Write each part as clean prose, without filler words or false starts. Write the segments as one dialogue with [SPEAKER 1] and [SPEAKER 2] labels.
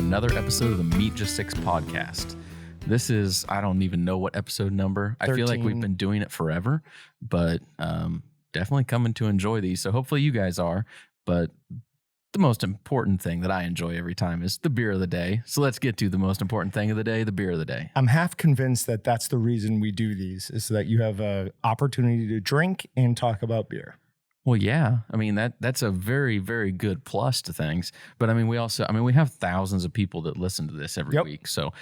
[SPEAKER 1] another episode of the Meatgistics podcast. This is, I don't even know what episode number. 13. I feel like we've been doing it forever, but definitely coming to enjoy these. So hopefully you guys are. But the most important thing that I enjoy every time is the beer of the day. So let's get to the most important thing of the day, the beer of the day.
[SPEAKER 2] I'm half convinced that that's the reason we do these, is so that you have an opportunity to drink and talk about beer.
[SPEAKER 1] Well, yeah. I mean, that's a very, very good plus to things. But I mean, we have thousands of people that listen to this every week. So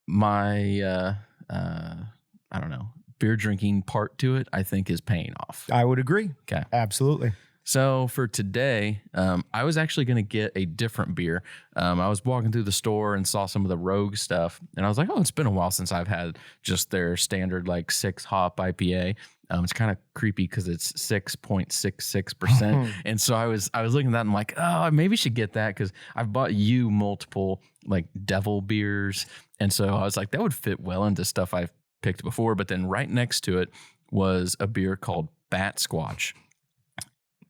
[SPEAKER 1] my, I don't know, beer drinking part to it, I think is paying off.
[SPEAKER 2] I would agree.
[SPEAKER 1] Okay.
[SPEAKER 2] Absolutely.
[SPEAKER 1] So for today, I was actually going to get a different beer. I was walking through the store and saw some of the Rogue stuff, and I was like, oh, it's been a while since I've had just their standard like 6 hop IPA. It's kind of creepy because it's 6.66%. And so I was looking at that and I'm like, oh, I maybe should get that because I've bought you multiple like devil beers. And so I was like, that would fit well into stuff I've picked before. But then right next to it was a beer called Bat Squatch.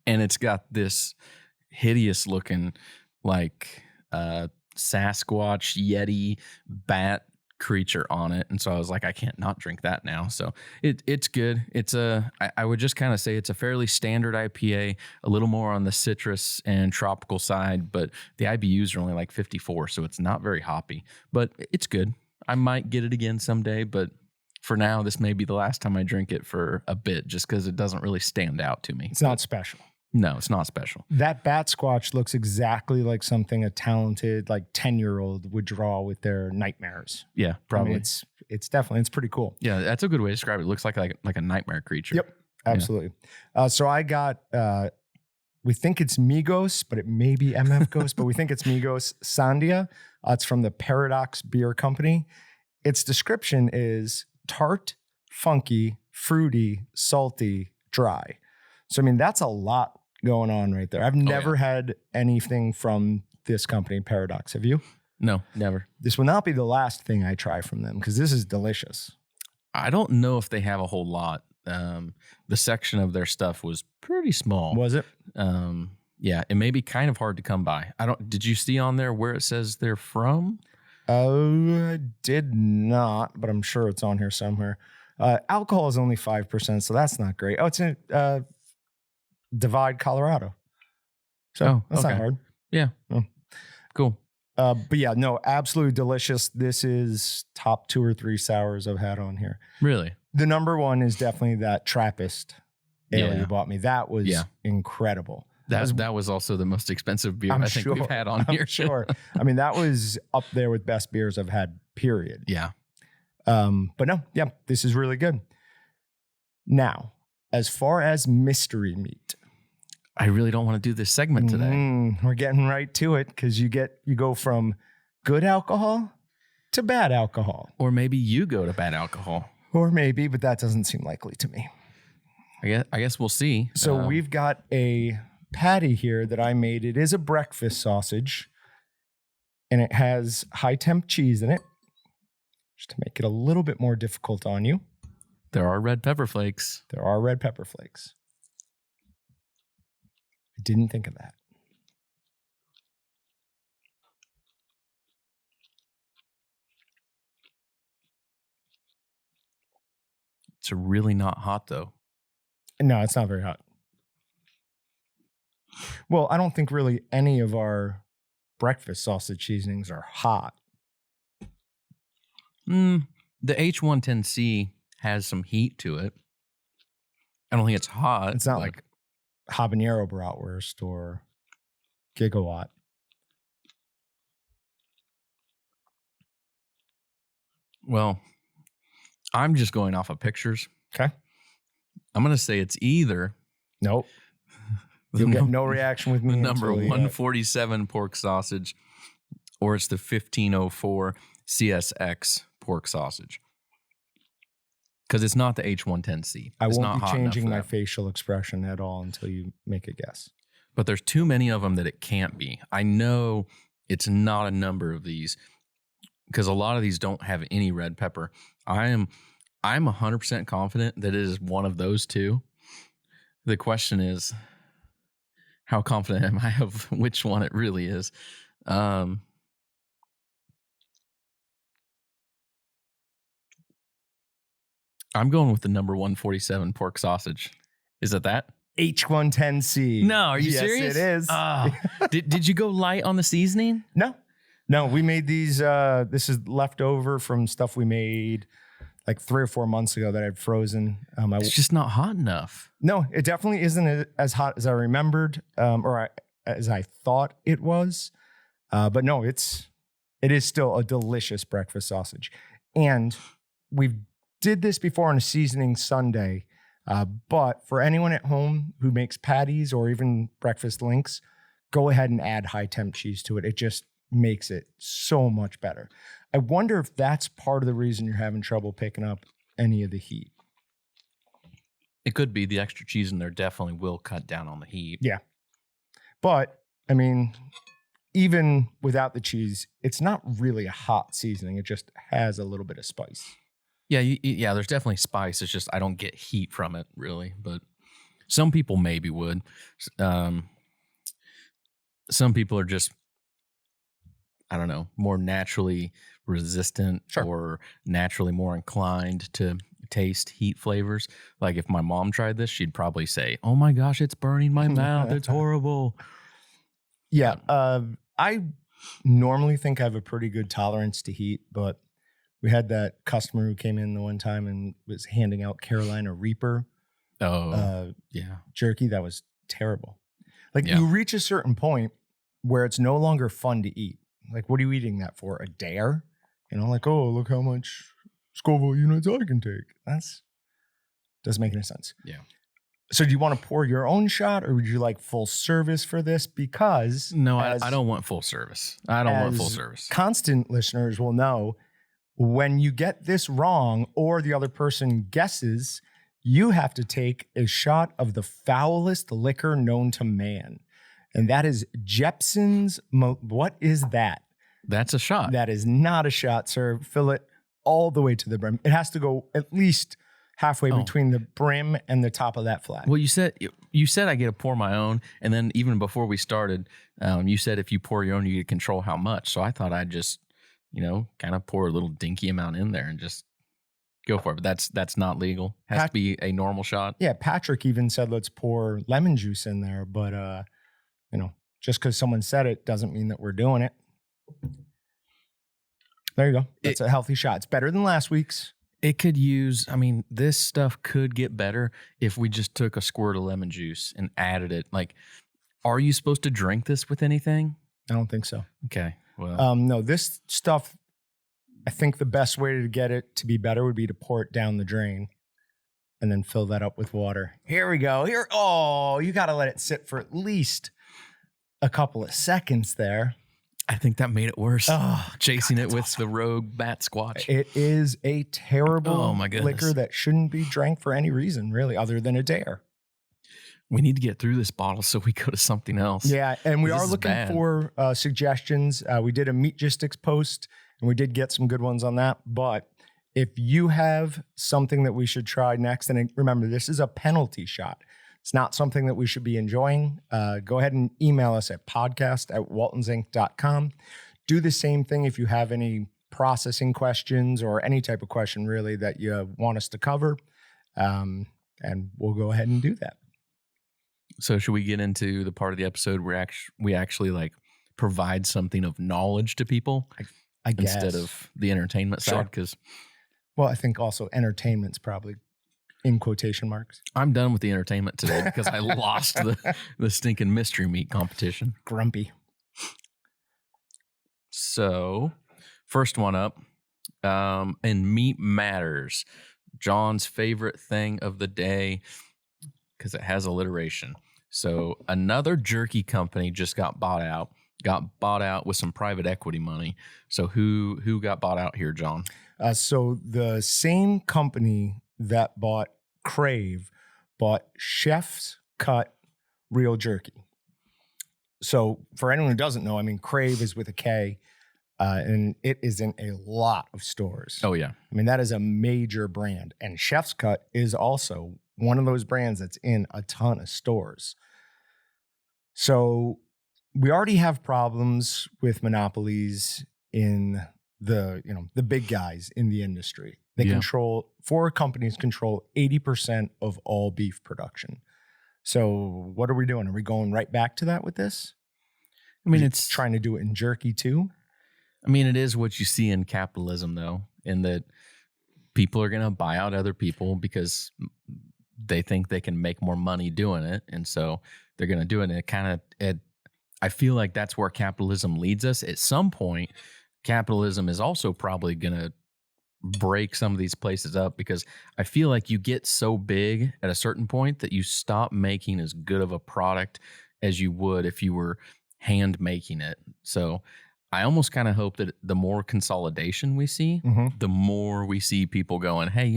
[SPEAKER 1] And it's got this hideous looking like Sasquatch, Yeti, bat creature on it. And so I was like, I can't not drink that now. So it's good. It's I would just kind of say it's a fairly standard IPA, a little more on the citrus and tropical side, but the IBUs are only like 54. So it's not very hoppy, but it's good. I might get it again someday, but for now, this may be the last time I drink it for a bit, just because it doesn't really stand out to me.
[SPEAKER 2] It's not special.
[SPEAKER 1] No, it's not special.
[SPEAKER 2] That Bat Squatch looks exactly like something a talented, like 10-year-old would draw with their nightmares.
[SPEAKER 1] Yeah, probably.
[SPEAKER 2] I mean, it's definitely, it's pretty cool.
[SPEAKER 1] Yeah, that's a good way to describe it. It looks like a nightmare creature.
[SPEAKER 2] Yep, absolutely. Yeah. So I got, we think it's Migos, but it may be MF Ghost, but we think it's Migos Sandia. It's from the Paradox Beer Company. Its description is tart, funky, fruity, salty, dry. So, I mean, that's a lot going on right there. I've never had anything from this company, Paradox. Have you?
[SPEAKER 1] No, never.
[SPEAKER 2] This will not be the last thing I try from them because this is delicious.
[SPEAKER 1] I don't know if they have a whole lot. The section of their stuff was pretty small.
[SPEAKER 2] Was it?
[SPEAKER 1] Yeah, it may be kind of hard to come by. Did you see on there where it says they're from?
[SPEAKER 2] I did not, but I'm sure it's on here somewhere. Alcohol is only 5%, so that's not great. Oh, it's in Divide, Colorado. So that's not hard.
[SPEAKER 1] Yeah.
[SPEAKER 2] Oh.
[SPEAKER 1] Cool.
[SPEAKER 2] But yeah, no, absolutely delicious. This is top 2 or 3 sours I've had on here.
[SPEAKER 1] Really?
[SPEAKER 2] The number one is definitely that Trappist ale you bought me. That was incredible.
[SPEAKER 1] That was also the most expensive beer I think we've had on here.
[SPEAKER 2] Sure. I mean, that was up there with best beers I've had, period.
[SPEAKER 1] Yeah.
[SPEAKER 2] But no, yeah, this is really good. Now, as far as mystery meat,
[SPEAKER 1] I really don't want to do this segment today.
[SPEAKER 2] We're getting right to it because you go from good alcohol to bad alcohol.
[SPEAKER 1] Or maybe you go to bad alcohol.
[SPEAKER 2] Or maybe, but that doesn't seem likely to me.
[SPEAKER 1] I guess we'll see.
[SPEAKER 2] So we've got a patty here that I made. It is a breakfast sausage, and it has high temp cheese in it, just to make it a little bit more difficult on you.
[SPEAKER 1] There are red pepper flakes.
[SPEAKER 2] There are red pepper flakes. I didn't think of that.
[SPEAKER 1] It's really not hot, though.
[SPEAKER 2] No, it's not very hot. Well, I don't think really any of our breakfast sausage seasonings are hot.
[SPEAKER 1] The H110C has some heat to it. I don't think it's hot.
[SPEAKER 2] It's not like habanero bratwurst or gigawatt.
[SPEAKER 1] Well, I'm just going off of pictures.
[SPEAKER 2] Okay.
[SPEAKER 1] I'm going to say it's either.
[SPEAKER 2] Nope. You'll get no reaction with me.
[SPEAKER 1] The number 147 pork sausage, or it's the 1504 CSX pork sausage. Because it's not the H110C.
[SPEAKER 2] I won't be changing my facial expression at all until you make a guess.
[SPEAKER 1] But there's too many of them that it can't be. I know it's not a number of these because a lot of these don't have any red pepper. I'm 100% confident that it is one of those two. The question is, how confident am I of which one it really is? Um, I'm going with the number 147 pork sausage. Is it that?
[SPEAKER 2] H110C.
[SPEAKER 1] No, are you
[SPEAKER 2] yes,
[SPEAKER 1] serious?
[SPEAKER 2] It is.
[SPEAKER 1] Did you go light on the seasoning?
[SPEAKER 2] No, we made these. This is leftover from stuff we made like 3 or 4 months ago that I'd frozen.
[SPEAKER 1] It's just not hot enough.
[SPEAKER 2] No, it definitely isn't as hot as I remembered, as I thought it was. But no, it is still a delicious breakfast sausage. And we did this before on a seasoning Sunday. But for anyone at home who makes patties or even breakfast links, go ahead and add high temp cheese to it. It just makes it so much better. I wonder if that's part of the reason you're having trouble picking up any of the heat.
[SPEAKER 1] It could be. The extra cheese in there definitely will cut down on the heat.
[SPEAKER 2] Yeah. But, I mean, even without the cheese, it's not really a hot seasoning. It just has a little bit of spice.
[SPEAKER 1] Yeah, there's definitely spice. It's just I don't get heat from it, really. But some people maybe would. Some people are just, I don't know, more naturally resistant or naturally more inclined to taste heat flavors. Like if my mom tried this, she'd probably say, "Oh my gosh, it's burning my mouth. It's horrible."
[SPEAKER 2] Yeah. I normally think I have a pretty good tolerance to heat, but we had that customer who came in the one time and was handing out Carolina Reaper jerky. That was terrible. Like you reach a certain point where it's no longer fun to eat. Like, what are you eating that for? A dare? You know, like, oh, look how much Scoville units I can take. Doesn't make any sense.
[SPEAKER 1] Yeah.
[SPEAKER 2] So do you want to pour your own shot, or would you like full service for this? Because
[SPEAKER 1] no, I don't want full service. I don't want full service.
[SPEAKER 2] Constant listeners will know, when you get this wrong or the other person guesses, you have to take a shot of the foulest liquor known to man. And that is Jeppson's. What is that?
[SPEAKER 1] That's a shot.
[SPEAKER 2] That is not a shot, sir. Fill it all the way to the brim. It has to go at least halfway between the brim and the top of that flat.
[SPEAKER 1] Well, you said I get to pour my own, and then even before we started, you said if you pour your own, you get to control how much. So I thought I'd just, kind of pour a little dinky amount in there and just go for it. But that's not legal. Has to be a normal shot.
[SPEAKER 2] Yeah, Patrick even said let's pour lemon juice in there, but just because someone said it doesn't mean that we're doing it. There you go. That's a healthy shot. It's better than last week's.
[SPEAKER 1] It could this stuff could get better if we just took a squirt of lemon juice and added it. Like, are you supposed to drink this with anything?
[SPEAKER 2] I don't think so.
[SPEAKER 1] Okay. Well,
[SPEAKER 2] no, this stuff, I think the best way to get it to be better would be to pour it down the drain and then fill that up with water. Here we go. You got to let it sit for at least a couple of seconds there.
[SPEAKER 1] I think that made it worse. Chasing it with the Rogue Bat Squatch.
[SPEAKER 2] It is a terrible liquor that shouldn't be drank for any reason, really, other than a dare.
[SPEAKER 1] We need to get through this bottle so we go to something else.
[SPEAKER 2] Yeah, and we are looking for suggestions. We did a Meatgistics post, and we did get some good ones on that. But if you have something that we should try next, and remember, this is a penalty shot. It's not something that we should be enjoying. Go ahead and email us at podcast@waltonsinc.com. Do the same thing if you have any processing questions or any type of question really that you want us to cover. And we'll go ahead and do that.
[SPEAKER 1] So should we get into the part of the episode where we actually like provide something of knowledge to people
[SPEAKER 2] I guess.
[SPEAKER 1] Instead of the entertainment side? Because
[SPEAKER 2] I think also entertainment's probably in quotation marks.
[SPEAKER 1] I'm done with the entertainment today because I lost the stinking mystery meat competition.
[SPEAKER 2] Grumpy.
[SPEAKER 1] So, first one up, in Meat Matters, John's favorite thing of the day because it has alliteration. So, another jerky company just got bought out with some private equity money. So, who got bought out here, John?
[SPEAKER 2] So, the same company that bought Crave bought Chef's Cut Real Jerky. So for anyone who doesn't know, Crave is with a K, and it is in a lot of stores.
[SPEAKER 1] Oh, yeah.
[SPEAKER 2] That is a major brand. And Chef's Cut is also one of those brands that's in a ton of stores. So we already have problems with monopolies in the big guys in the industry. They four companies control 80% of all beef production. So what are we doing? Are we going right back to that with this?
[SPEAKER 1] I mean, it's
[SPEAKER 2] trying to do it in jerky too.
[SPEAKER 1] I mean, it is what you see in capitalism, though, in that people are going to buy out other people because they think they can make more money doing it. And so they're going to do it. And I feel like that's where capitalism leads us. At some point, capitalism is also probably going to break some of these places up, because I feel like you get so big at a certain point that you stop making as good of a product as you would if you were hand making it. So I almost kind of hope that the more consolidation we see, the more we see people going, hey,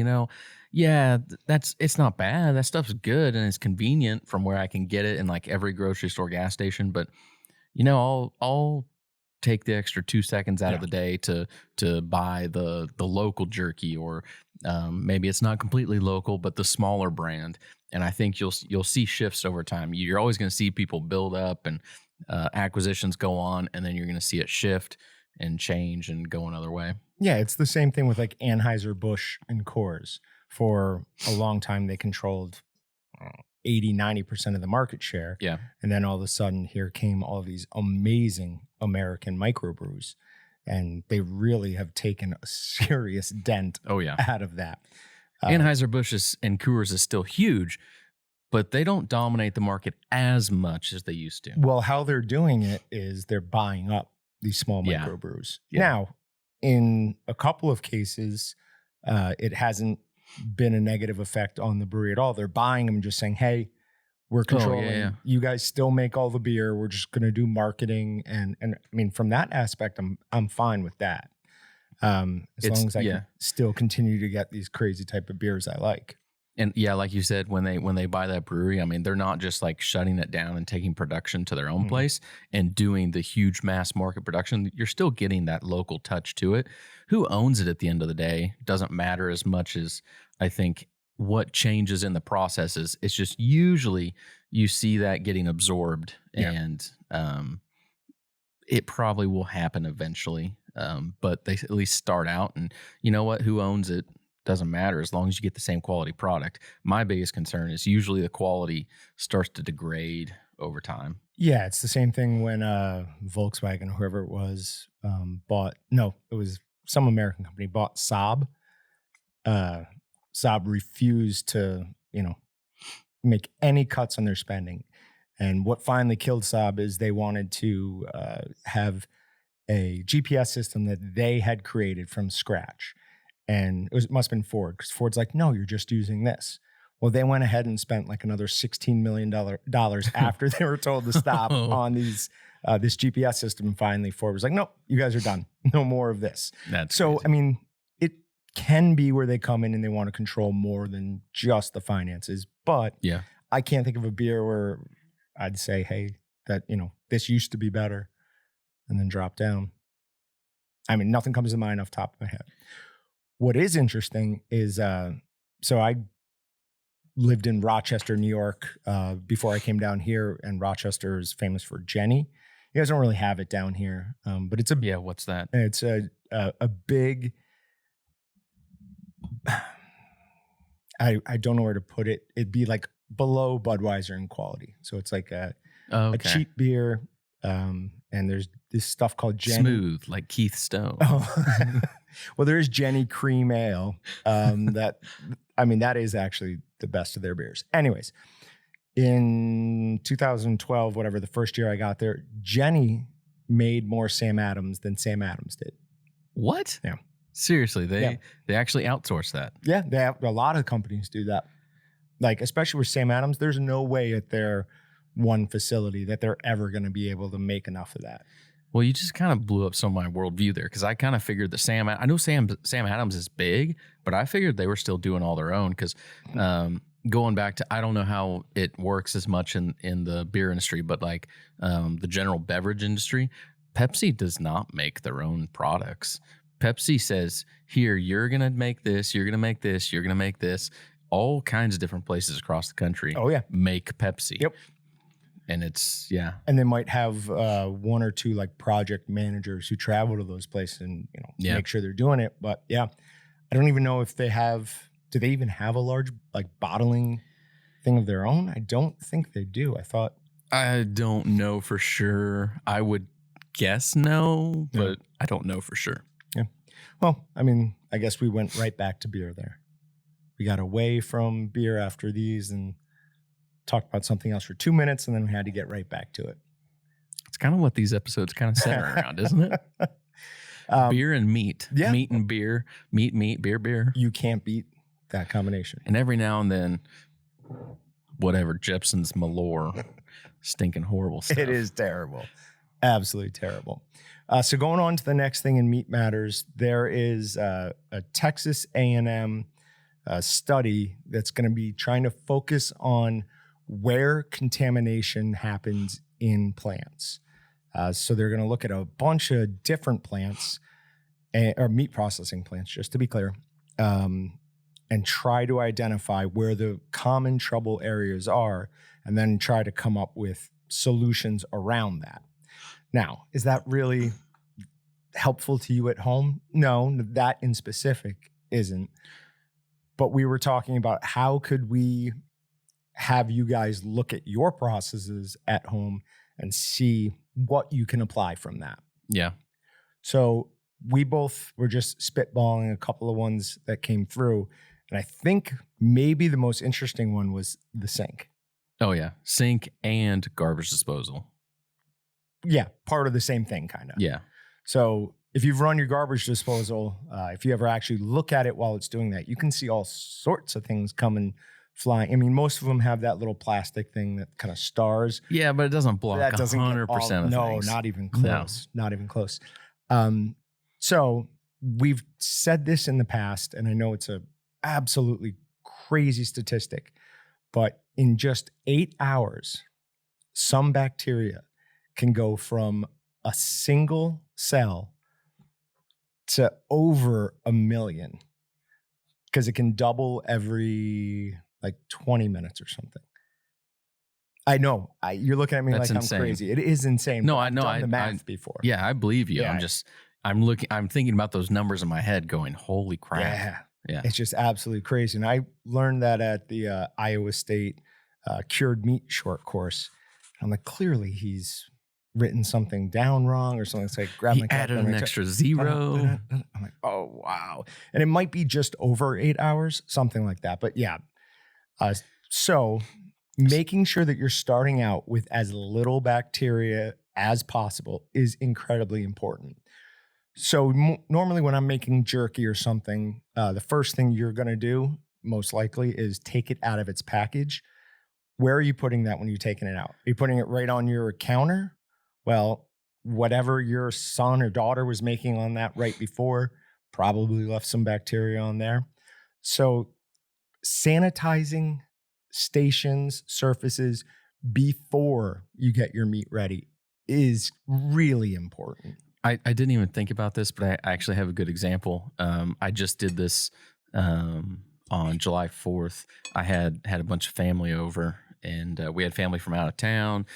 [SPEAKER 1] it's not bad. That stuff's good and it's convenient from where I can get it in like every grocery store, gas station. But I'll take the extra 2 seconds out of the day to buy the local jerky, or maybe it's not completely local, but the smaller brand. And I think you'll see shifts over time. You're always going to see people build up and acquisitions go on, and then you're going to see it shift and change and go another way.
[SPEAKER 2] Yeah, it's the same thing with like Anheuser-Busch and Coors. For a long time, they controlled 80-90% of the market share.
[SPEAKER 1] Yeah.
[SPEAKER 2] And then all of a sudden, here came all these amazing American microbrews, and they really have taken a serious dent out of that.
[SPEAKER 1] Anheuser-Busch and Coors is still huge, but they don't dominate the market as much as they used to.
[SPEAKER 2] Well, how they're doing it is they're buying up these small microbrews. Yeah. Now, in a couple of cases, it hasn't been a negative effect on the brewery at all. They're buying them and just saying, hey, we're controlling. You guys still make all the beer. We're just going to do marketing. And I mean, from that aspect, I'm fine with that. As long as I can still continue to get these crazy type of beers I like.
[SPEAKER 1] And like you said, when they buy that brewery, I mean, they're not just like shutting it down and taking production to their own place and doing the huge mass market production. You're still getting that local touch to it. Who owns it at the end of the day doesn't matter as much as I think what changes in the processes. It's just usually you see that getting absorbed, and it probably will happen eventually. But they at least start out, and you know what? Who owns it doesn't matter as long as you get the same quality product. My biggest concern is usually the quality starts to degrade over time.
[SPEAKER 2] Yeah, it's the same thing when Volkswagen, whoever it was, it was some American company bought Saab. Saab refused to, make any cuts on their spending. And what finally killed Saab is they wanted to have a GPS system that they had created from scratch. And it must have been Ford, because Ford's like, no, you're just using this. Well, they went ahead and spent like another $16 million after they were told to stop on this GPS system. And finally, Ford was like, nope, you guys are done. No more of this.
[SPEAKER 1] That's
[SPEAKER 2] so,
[SPEAKER 1] crazy.
[SPEAKER 2] I mean, it can be where they come in and they want to control more than just the finances. But I can't think of a beer where I'd say, hey, that, this used to be better, and then drop down. I mean, nothing comes to mind off the top of my head. What is interesting is, so I lived in Rochester, New York, before I came down here, and Rochester is famous for Jenny. You guys don't really have it down here, but it's
[SPEAKER 1] what's that?
[SPEAKER 2] It's a big. I don't know where to put it. It'd be like below Budweiser in quality, so it's like a cheap beer. And there's this stuff called Jenny.
[SPEAKER 1] Smooth, like Keith Stone.
[SPEAKER 2] Well, there is Jenny Cream Ale. That is actually the best of their beers. Anyways, in 2012, whatever, the first year I got there, Jenny made more Sam Adams than Sam Adams did.
[SPEAKER 1] What?
[SPEAKER 2] Yeah.
[SPEAKER 1] Seriously, they actually outsource that.
[SPEAKER 2] Yeah, they have, a lot of companies do that. Like, especially with Sam Adams, there's no way at their one facility that they're ever going to be able to make enough of that.
[SPEAKER 1] Well, you just kind of blew up some of my worldview there, because I kind of figured that I know Sam Adams is big, but I figured they were still doing all their own, because going back to, I don't know how it works as much in the beer industry, but like the general beverage industry, Pepsi does not make their own products. Pepsi says, here, you're going to make this, you're going to make this, you're going to make this. All kinds of different places across the country
[SPEAKER 2] make
[SPEAKER 1] Pepsi.
[SPEAKER 2] Yep.
[SPEAKER 1] And it's, yeah.
[SPEAKER 2] And they might have one or two like project managers who travel to those places and, make sure they're doing it. But yeah, I don't even know if they do they even have a large like bottling thing of their own? I don't think they do.
[SPEAKER 1] I don't know for sure. I would guess no, but I don't know for sure.
[SPEAKER 2] Yeah. Well, I mean, I guess we went right back to beer there. We got away from beer after these and talked about something else for 2 minutes, and then we had to get right back to it.
[SPEAKER 1] It's kind of what these episodes kind of center around, isn't it? Beer and meat.
[SPEAKER 2] Yeah.
[SPEAKER 1] Meat and beer. Meat, beer.
[SPEAKER 2] You can't beat that combination.
[SPEAKER 1] And every now and then, whatever, Jepson's Malore. Stinking horrible stuff.
[SPEAKER 2] It is terrible. Absolutely terrible. So going on to the next thing in Meat Matters, there is a Texas A&M study that's going to be trying to focus on where contamination happens in plants. So they're going to look at a bunch of different plants, or meat processing plants, just to be clear, and try to identify where the common trouble areas are, and then try to come up with solutions around that. Now, is that really helpful to you at home? No, that in specific isn't. But we were talking about how could we have you guys look at your processes at home and see what you can apply from that.
[SPEAKER 1] Yeah.
[SPEAKER 2] So we both were just spitballing a couple of ones that came through. And I think maybe the most interesting one was the sink.
[SPEAKER 1] Oh, yeah. Sink and garbage disposal.
[SPEAKER 2] Yeah. Part of the same thing, kind of.
[SPEAKER 1] Yeah.
[SPEAKER 2] So if you've run your garbage disposal, if you ever actually look at it while it's doing that, you can see all sorts of things coming flying. I mean, most of them have that little plastic thing that kind of stars.
[SPEAKER 1] Yeah, but it doesn't block 100% of things.
[SPEAKER 2] No, not even close. No. Not even close. So we've said this in the past, and I know it's a absolutely crazy statistic, but in just 8 hours, some bacteria can go from a single cell to over 1 million, because it can double every like 20 minutes or something. I know. You're looking at me
[SPEAKER 1] That's
[SPEAKER 2] like
[SPEAKER 1] insane.
[SPEAKER 2] I'm crazy. It is insane.
[SPEAKER 1] No, I know.
[SPEAKER 2] I've done the math before.
[SPEAKER 1] Yeah, I believe you.
[SPEAKER 2] Yeah.
[SPEAKER 1] I'm thinking about those numbers in my head going, holy crap. Yeah.
[SPEAKER 2] It's just absolutely crazy. And I learned that at the Iowa State cured meat short course. I'm like, clearly he's written something down wrong or something. It's like, grab my
[SPEAKER 1] added an extra zero.
[SPEAKER 2] I'm like, oh, wow. And it might be just over 8 hours, something like that. But yeah. So making sure that you're starting out with as little bacteria as possible is incredibly important. So normally when I'm making jerky or something, the first thing you're going to do, most likely, is take it out of its package. Where are you putting that when you're taking it out? Are you putting it right on your counter? Well, whatever your son or daughter was making on that right before probably left some bacteria on there. So sanitizing stations, surfaces before you get your meat ready is really important.
[SPEAKER 1] I didn't even think about this, but I actually have a good example. I just did this on July 4th. I had a bunch of family over, and we had family from out of town.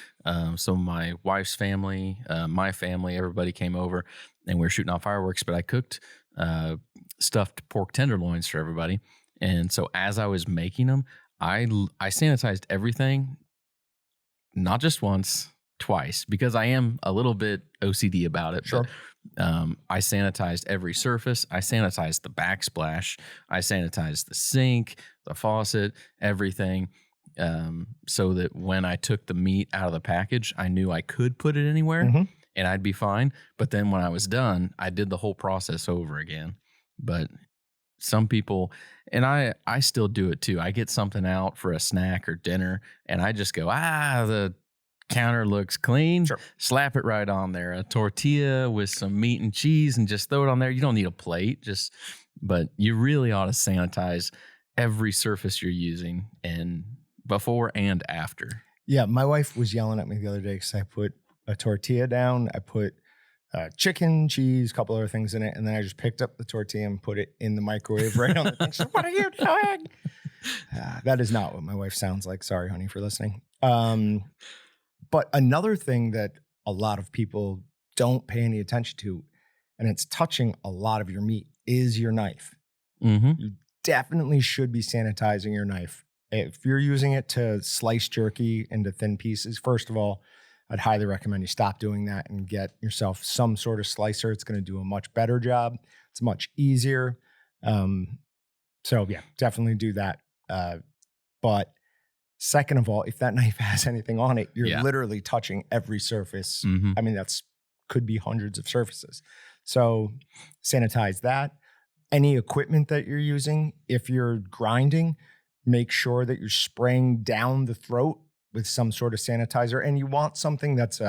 [SPEAKER 1] So my wife's family, my family, everybody came over, and we were shooting off fireworks, but I cooked stuffed pork tenderloins for everybody. And so as I was making them, I sanitized everything, not just once, twice, because I am a little bit OCD about it.
[SPEAKER 2] Sure.
[SPEAKER 1] But I sanitized every surface. I sanitized the backsplash. I sanitized the sink, the faucet, everything, so that when I took the meat out of the package, I knew I could put it anywhere and I'd be fine. But then when I was done, I did the whole process over again. But some people, and I still do it too. I get something out for a snack or dinner, and I just go, the counter looks clean.
[SPEAKER 2] Sure.
[SPEAKER 1] Slap it right on there. A tortilla with some meat and cheese, and just throw it on there. You don't need a plate, but you really ought to sanitize every surface you're using, and before and after.
[SPEAKER 2] Yeah, my wife was yelling at me the other day because I put a tortilla down. I put chicken, cheese, a couple other things in it, and then I just picked up the tortilla and put it in the microwave right on the thing. So, what are you doing? That is not what my wife sounds like. Sorry, honey, for listening. But another thing that a lot of people don't pay any attention to, and it's touching a lot of your meat, is your knife.
[SPEAKER 1] Mm-hmm.
[SPEAKER 2] You definitely should be sanitizing your knife. If you're using it to slice jerky into thin pieces, first of all, I'd highly recommend you stop doing that and get yourself some sort of slicer. It's going to do a much better job. It's much easier. So yeah, definitely do that. But second of all, if that knife has anything on it, you're literally touching every surface.
[SPEAKER 1] Mm-hmm.
[SPEAKER 2] I mean, could be hundreds of surfaces. So sanitize that. Any equipment that you're using, if you're grinding, make sure that you're spraying down the throat with some sort of sanitizer. And you want something that's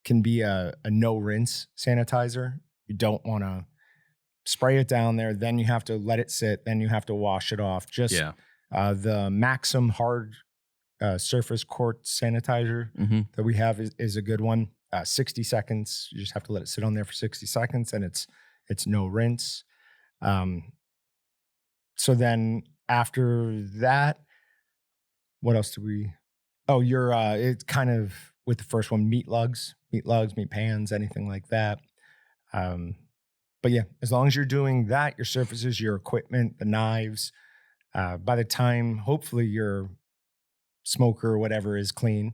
[SPEAKER 2] can be a no rinse sanitizer. You don't want to spray it down there. Then you have to let it sit. Then you have to wash it off. Just the Maxim hard surface quartz sanitizer that we have is a good one. 60 seconds. You just have to let it sit on there for 60 seconds and it's no rinse. So then after that, what else do we? Oh, it's kind of with the first one, meat lugs, meat pans, anything like that. But yeah, as long as you're doing that, your surfaces, your equipment, the knives, by the time hopefully your smoker or whatever is clean.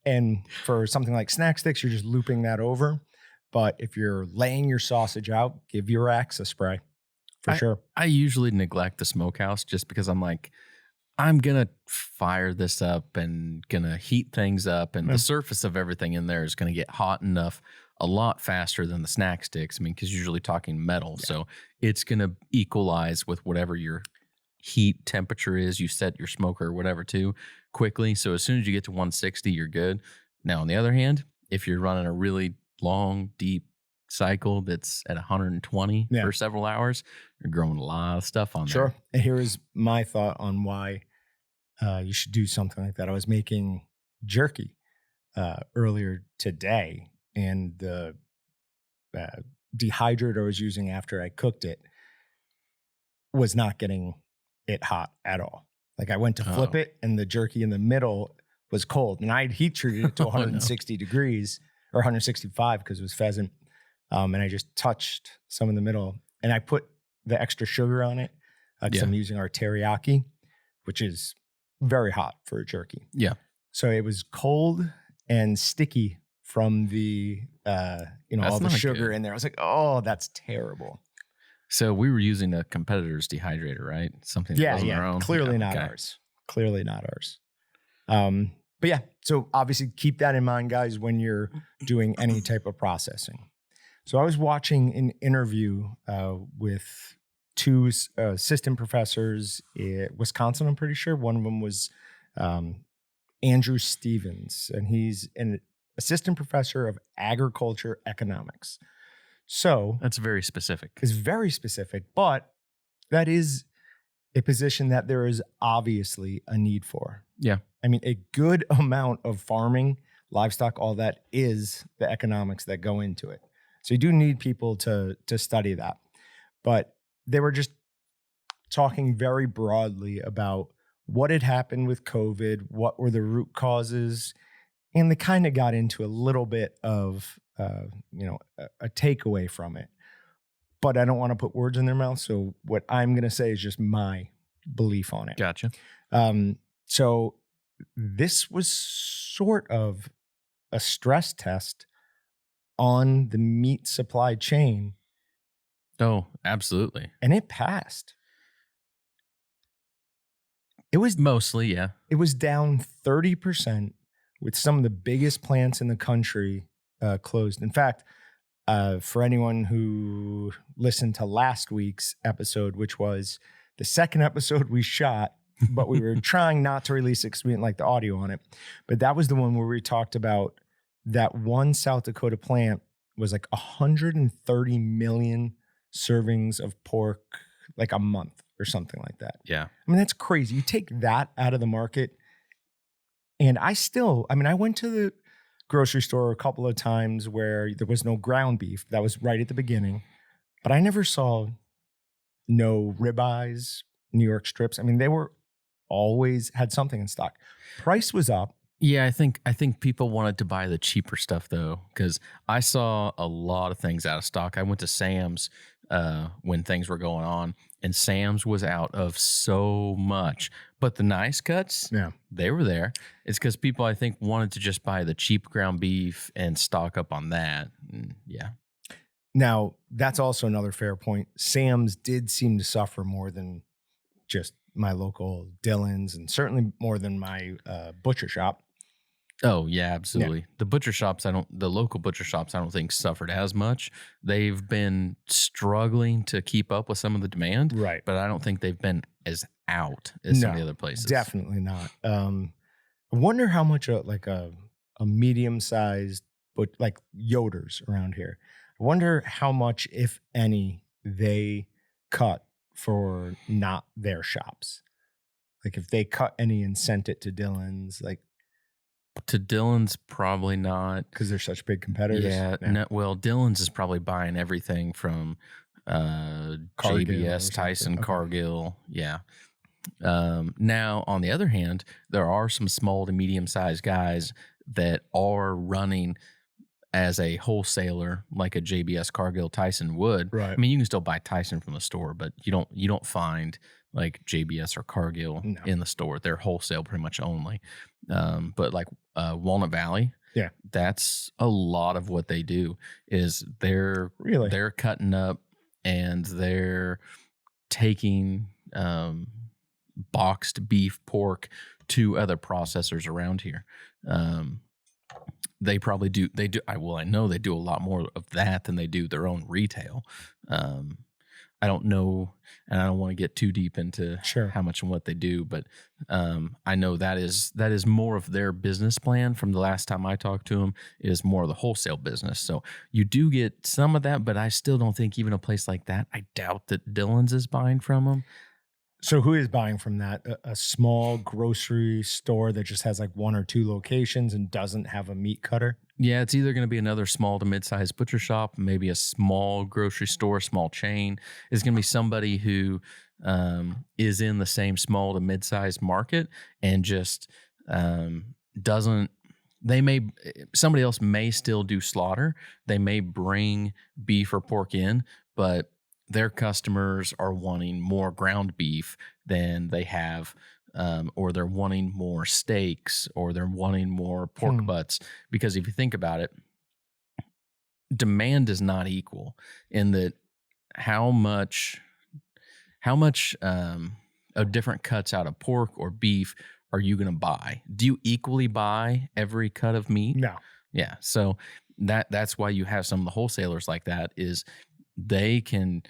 [SPEAKER 2] And for something like snack sticks, you're just looping that over. But if you're laying your sausage out, give your axe a spray for sure.
[SPEAKER 1] I usually neglect the smokehouse just because I'm like, I'm going to fire this up and going to heat things up. And the surface of everything in there is going to get hot enough a lot faster than the snack sticks. I mean, because you're usually talking metal. Yeah. So it's going to equalize with whatever your heat temperature is. You set your smoker or whatever to quickly. So as soon as you get to 160, you're good. Now, on the other hand, if you're running a really long, deep cycle that's at 120 for several hours, you're growing a lot of stuff on there.
[SPEAKER 2] Sure. And here is my thought on why you should do something like that. I was making jerky earlier today, and the dehydrator I was using after I cooked it was not getting it hot at all. Like I went to flip it, and the jerky in the middle was cold, and I'd heat treated it to 160 degrees or 165 because it was pheasant. And I just touched some in the middle, and I put the extra sugar on it because I'm using our teriyaki, which is very hot for a jerky.
[SPEAKER 1] Yeah.
[SPEAKER 2] So it was cold and sticky from the, all the sugar in there. I was like, oh, that's terrible.
[SPEAKER 1] So we were using a competitor's dehydrator, right? Something that wasn't our own.
[SPEAKER 2] Clearly not ours. Clearly not ours. But yeah, so obviously keep that in mind, guys, when you're doing any type of processing. So I was watching an interview with two assistant professors in Wisconsin, I'm pretty sure. One of them was Andrew Stevens, and he's an assistant professor of agriculture economics. So
[SPEAKER 1] that's very specific.
[SPEAKER 2] It's very specific, but that is a position that there is obviously a need for.
[SPEAKER 1] Yeah.
[SPEAKER 2] I mean, a good amount of farming, livestock, all that is the economics that go into it. So you do need people to study that. But they were just talking very broadly about what had happened with COVID, what were the root causes, and they kind of got into a little bit of, a takeaway from it. But I don't want to put words in their mouth. So what I'm going to say is just my belief on it.
[SPEAKER 1] Gotcha.
[SPEAKER 2] So this was sort of a stress test on the meat supply chain.
[SPEAKER 1] Oh, absolutely.
[SPEAKER 2] And it passed. It was
[SPEAKER 1] mostly, yeah.
[SPEAKER 2] It was down 30% with some of the biggest plants in the country closed. In fact, for anyone who listened to last week's episode, which was the second episode we shot, but we were trying not to release it because we didn't like the audio on it. But that was the one where we talked about that one South Dakota plant was like 130 million servings of pork like a month or something like that.
[SPEAKER 1] Yeah.
[SPEAKER 2] I mean, that's crazy. You take that out of the market. And I went to the grocery store a couple of times where there was no ground beef. That was right at the beginning. But I never saw no ribeyes, New York strips. I mean, they were always had something in stock. Price was up.
[SPEAKER 1] Yeah, I think people wanted to buy the cheaper stuff though, because I saw a lot of things out of stock. I went to Sam's when things were going on, and Sam's was out of so much. But the nice cuts,
[SPEAKER 2] Yeah.
[SPEAKER 1] they were there. It's because people I think wanted to just buy the cheap ground beef and stock up on that. Yeah.
[SPEAKER 2] Now, that's also another fair point. Sam's did seem to suffer more than just my local Dillon's, and certainly more than my butcher shop.
[SPEAKER 1] Oh yeah, absolutely. The butcher shops, the local butcher shops, I don't think suffered as much. They've been struggling to keep up with some of the demand,
[SPEAKER 2] Right.
[SPEAKER 1] but I don't think they've been as out as some of the
[SPEAKER 2] No,
[SPEAKER 1] other places.
[SPEAKER 2] definitely not. I wonder how much a medium sized, but like Yoder's around here. I wonder how much, if any, they cut for not their shops. Like if they cut any and sent it to Dillon's, like
[SPEAKER 1] To Dillon's, probably not.
[SPEAKER 2] because they're such big competitors.
[SPEAKER 1] Yeah, no, well, Dillon's is probably buying everything from
[SPEAKER 2] Cargill or
[SPEAKER 1] JBS,
[SPEAKER 2] something.
[SPEAKER 1] Tyson,
[SPEAKER 2] Okay.
[SPEAKER 1] Cargill. Yeah. Now, on the other hand, there are some small to medium sized guys that are running as a wholesaler, like a JBS, Cargill, Tyson would.
[SPEAKER 2] Right.
[SPEAKER 1] I mean, you can still buy Tyson from the store, but you don't find like JBS or Cargill
[SPEAKER 2] No.
[SPEAKER 1] in the store. They're wholesale pretty much only. But like Walnut Valley,
[SPEAKER 2] Yeah.
[SPEAKER 1] that's a lot of what they do. Is they're cutting up and they're taking boxed beef, pork to other processors around here. They probably do. They do. I know they do a lot more of that than they do their own retail. I don't know, and I don't want to get too deep into how much and what they do, but I know that is more of their business plan. From the last time I talked to them, is more of the wholesale business. So you do get some of that, but I still don't think even a place like that. I doubt that Dillon's is buying from them.
[SPEAKER 2] So who is buying from that? A small grocery store that just has like one or two locations and doesn't have a meat cutter?
[SPEAKER 1] Yeah, it's either going to be another small to mid-sized butcher shop, maybe a small grocery store, small chain. It's going to be somebody who is in the same small to mid-sized market and just doesn't. Somebody else may still do slaughter. They may bring beef or pork in, but their customers are wanting more ground beef than they have, or they're wanting more steaks, or they're wanting more pork butts. Because if you think about it, demand is not equal in that how much of different cuts out of pork or beef are you going to buy? Do you equally buy every cut of meat?
[SPEAKER 2] No.
[SPEAKER 1] Yeah. So that's why you have some of the wholesalers like that, is they can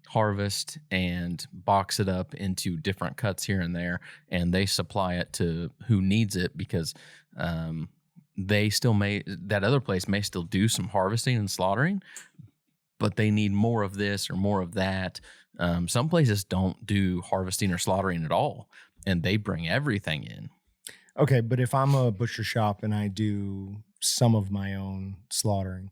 [SPEAKER 1] harvest and box it up into different cuts here and there, and they supply it to who needs it, because that other place may still do some harvesting and slaughtering, but they need more of this or more of that. Some places don't do harvesting or slaughtering at all, and they bring everything in.
[SPEAKER 2] Okay, but if I'm a butcher shop and I do some of my own slaughtering,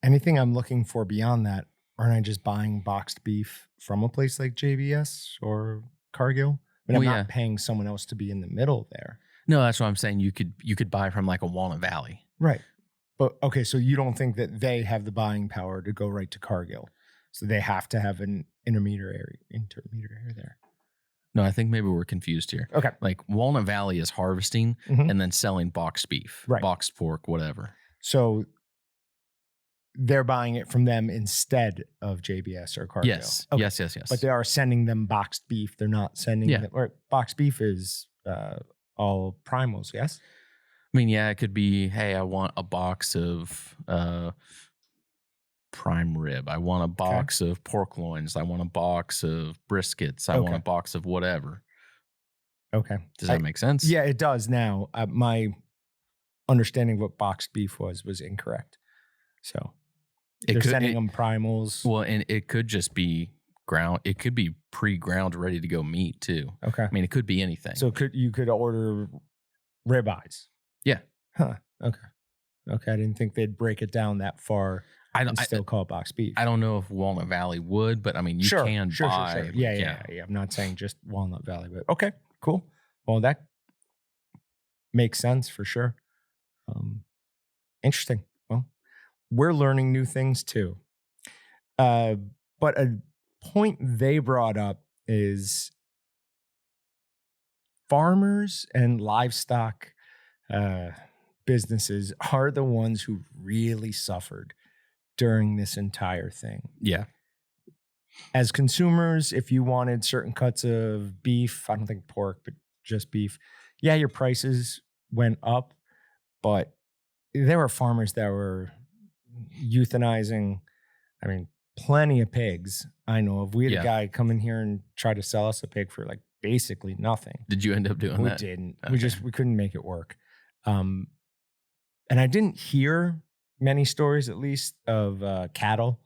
[SPEAKER 2] anything I'm looking for beyond that, aren't I just buying boxed beef from a place like JBS or Cargill? But I'm not paying someone else to be in the middle there.
[SPEAKER 1] No, that's what I'm saying. You could buy from like a Walnut Valley.
[SPEAKER 2] Right. But okay, so you don't think that they have the buying power to go right to Cargill. So they have to have an intermediary there.
[SPEAKER 1] No, I think maybe we're confused here.
[SPEAKER 2] Okay.
[SPEAKER 1] Like Walnut Valley is harvesting and then selling boxed beef, boxed pork, whatever.
[SPEAKER 2] So they're buying it from them instead of JBS or Cargill.
[SPEAKER 1] Yes.
[SPEAKER 2] Okay.
[SPEAKER 1] Yes.
[SPEAKER 2] But they are sending them boxed beef. They're not sending them, or boxed beef is all primals, yes?
[SPEAKER 1] I mean, yeah, it could be, hey, I want a box of prime rib. I want a box of pork loins. I want a box of briskets. I want a box of whatever.
[SPEAKER 2] Okay.
[SPEAKER 1] Does that make sense?
[SPEAKER 2] Yeah, it does now. My understanding of what boxed beef was incorrect. So they're sending them primals.
[SPEAKER 1] Well, and it could just be ground. It could be pre-ground, ready to go meat too.
[SPEAKER 2] Okay.
[SPEAKER 1] I mean, it could be anything.
[SPEAKER 2] So you could order ribeyes.
[SPEAKER 1] Yeah.
[SPEAKER 2] Huh. Okay. I didn't think they'd break it down that far. And still call it boxed beef.
[SPEAKER 1] I don't know if Walnut Valley would, but I mean, you can buy.
[SPEAKER 2] Sure. Yeah. I'm not saying just Walnut Valley, but okay, cool. Well, that makes sense for sure. Interesting. Well, we're learning new things too. But a point they brought up is farmers and livestock businesses are the ones who really suffered during this entire thing.
[SPEAKER 1] Yeah.
[SPEAKER 2] As consumers, if you wanted certain cuts of beef, I don't think pork, but just beef, yeah, your prices went up, but there were farmers that were euthanizing, I mean, plenty of pigs I know of. We had a guy come in here and try to sell us a pig for like basically nothing.
[SPEAKER 1] Did you end up doing that?
[SPEAKER 2] We didn't.
[SPEAKER 1] Okay.
[SPEAKER 2] We couldn't make it work. And I didn't hear many stories, at least, of cattle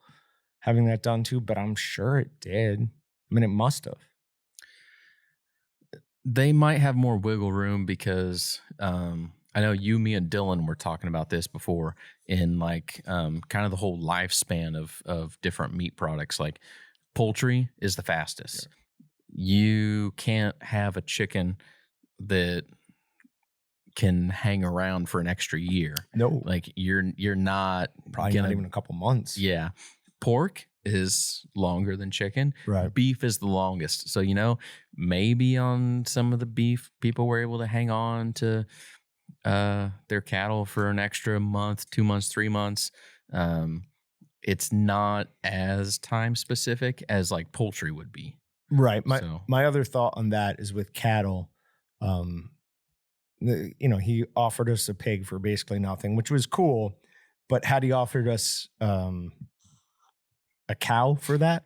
[SPEAKER 2] having that done too, but I'm sure it did. I mean, it must have.
[SPEAKER 1] They might have more wiggle room because I know you, me, and Dylan were talking about this before in like kind of the whole lifespan of different meat products. Like poultry is the fastest. Sure. You can't have a chicken that can hang around for an extra year.
[SPEAKER 2] No,
[SPEAKER 1] like you're not
[SPEAKER 2] probably not even a couple months.
[SPEAKER 1] Yeah. Pork is longer than chicken.
[SPEAKER 2] Right.
[SPEAKER 1] Beef is the longest. So, maybe on some of the beef, people were able to hang on to their cattle for an extra month, 2 months, 3 months. It's not as time specific as like poultry would be.
[SPEAKER 2] Right. My other thought on that is with cattle, he offered us a pig for basically nothing, which was cool. But had he offered us a cow for that,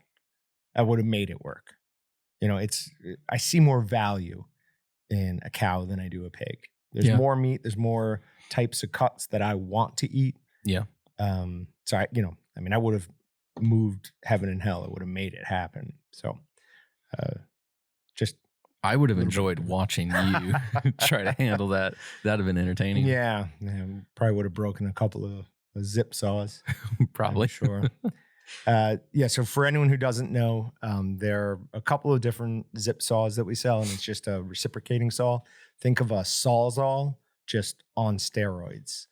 [SPEAKER 2] I would have made it work. I see more value in a cow than I do a pig. There's more meat. There's more types of cuts that I want to eat.
[SPEAKER 1] Yeah.
[SPEAKER 2] So I would have moved heaven and hell. It would have made it happen. So,
[SPEAKER 1] I would have enjoyed watching you try to handle that. That'd have been entertaining.
[SPEAKER 2] Yeah. Probably would have broken a couple of zip saws.
[SPEAKER 1] Probably.
[SPEAKER 2] I'm sure. So for anyone who doesn't know, there are a couple of different zip saws that we sell, and it's just a reciprocating saw. Think of a Sawzall just on steroids.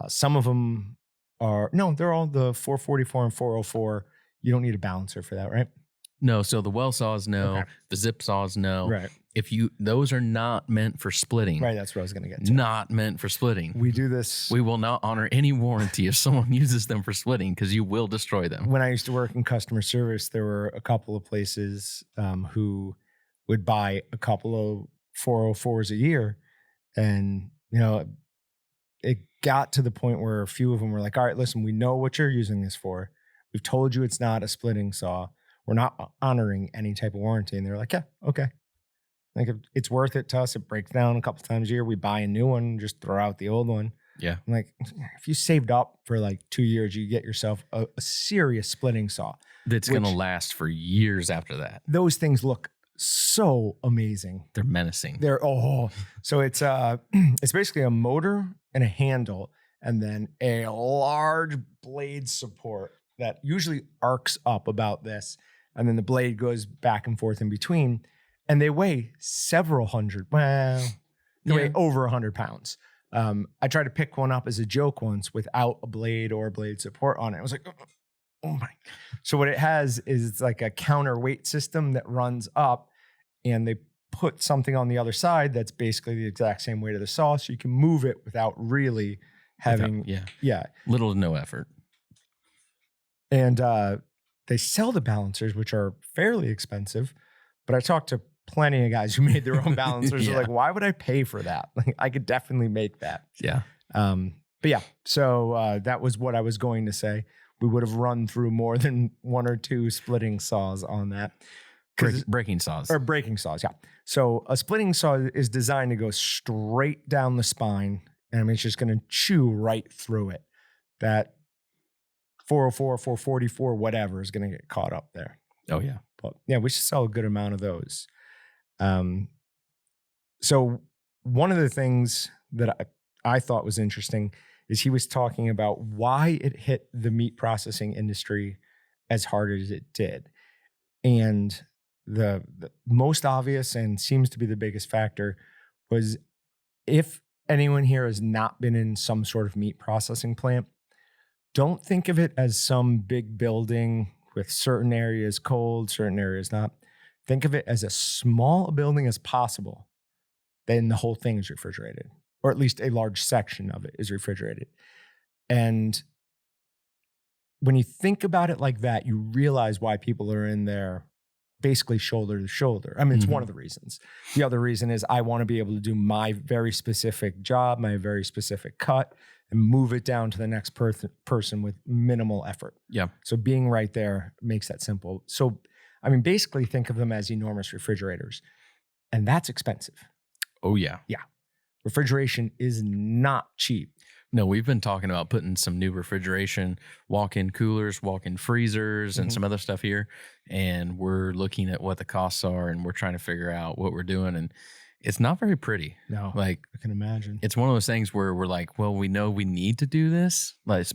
[SPEAKER 2] Some of them they're all the 444 and 404. You don't need a balancer for that, right?
[SPEAKER 1] No, so the well saws, no. Okay. The zip saws, no.
[SPEAKER 2] Right.
[SPEAKER 1] Those are not meant for splitting.
[SPEAKER 2] Right, that's what I was going to get to.
[SPEAKER 1] Not meant for splitting.
[SPEAKER 2] We do this.
[SPEAKER 1] We will not honor any warranty if someone uses them for splitting because you will destroy them.
[SPEAKER 2] When I used to work in customer service, there were a couple of places who would buy a couple of 404s a year. And, it got to the point where a few of them were like, all right, listen, we know what you're using this for. We've told you it's not a splitting saw. We're not honoring any type of warranty. And they're like, yeah, okay. Like if it's worth it to us. It breaks down a couple times a year. We buy a new one, just throw out the old one.
[SPEAKER 1] Yeah.
[SPEAKER 2] I'm like, if you saved up for like 2 years, you get yourself a serious splitting saw.
[SPEAKER 1] That's going to last for years after that.
[SPEAKER 2] Those things look so amazing.
[SPEAKER 1] They're menacing.
[SPEAKER 2] So it's basically a motor and a handle and then a large blade support that usually arcs up about this. And then the blade goes back and forth in between. And they weigh several hundred. Well, they weigh over 100 pounds. I tried to pick one up as a joke once without a blade or blade support on it. I was like, oh my. So what it has is it's like a counterweight system that runs up and they put something on the other side that's basically the exact same weight of the saw. So you can move it without really having.
[SPEAKER 1] Little to no effort.
[SPEAKER 2] And they sell the balancers, which are fairly expensive. But I talked to plenty of guys who made their own balancers. They're like, why would I pay for that? Like, I could definitely make that.
[SPEAKER 1] Yeah.
[SPEAKER 2] So that was what I was going to say. We would have run through more than one or two splitting saws on that.
[SPEAKER 1] Breaking saws.
[SPEAKER 2] Or breaking saws, yeah. So a splitting saw is designed to go straight down the spine. And it's just going to chew right through it. That 404, 444, whatever is going to get caught up there.
[SPEAKER 1] Oh, yeah.
[SPEAKER 2] But yeah, we should sell a good amount of those. So one of the things that I thought was interesting is he was talking about why it hit the meat processing industry as hard as it did. And the most obvious and seems to be the biggest factor was if anyone here has not been in some sort of meat processing plant, don't think of it as some big building with certain areas cold, certain areas not. Think of it as as small a building as possible. Then the whole thing is refrigerated, or at least a large section of it is refrigerated. And when you think about it like that, you realize why people are in there basically shoulder to shoulder. I mean, it's one of the reasons. The other reason is I want to be able to do my very specific job, my very specific cut, and move it down to the next person with minimal effort.
[SPEAKER 1] Yeah.
[SPEAKER 2] So being right there makes that simple. So, I mean, basically think of them as enormous refrigerators, and that's expensive.
[SPEAKER 1] Oh, yeah.
[SPEAKER 2] Yeah. Refrigeration is not cheap.
[SPEAKER 1] No, we've been talking about putting some new refrigeration, walk-in coolers, walk-in freezers, and some other stuff here. And we're looking at what the costs are, and we're trying to figure out what we're doing. And it's not very pretty.
[SPEAKER 2] No,
[SPEAKER 1] like
[SPEAKER 2] I can imagine.
[SPEAKER 1] It's one of those things where we're like, well, we know we need to do this. Like it's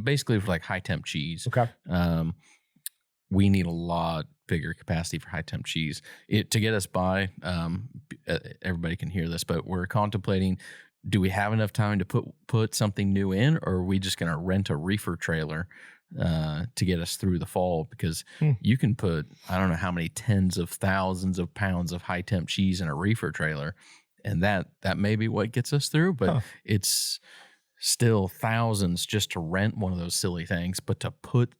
[SPEAKER 1] basically for like high temp cheese.
[SPEAKER 2] Okay.
[SPEAKER 1] We need a lot bigger capacity for high temp cheese. To get us by, everybody can hear this, but we're contemplating, do we have enough time to put something new in, or are we just going to rent a reefer trailer to get us through the fall? Because you can put, I don't know how many tens of thousands of pounds of high temp cheese in a reefer trailer, and that may be what gets us through, but it's still thousands just to rent one of those silly things. But to put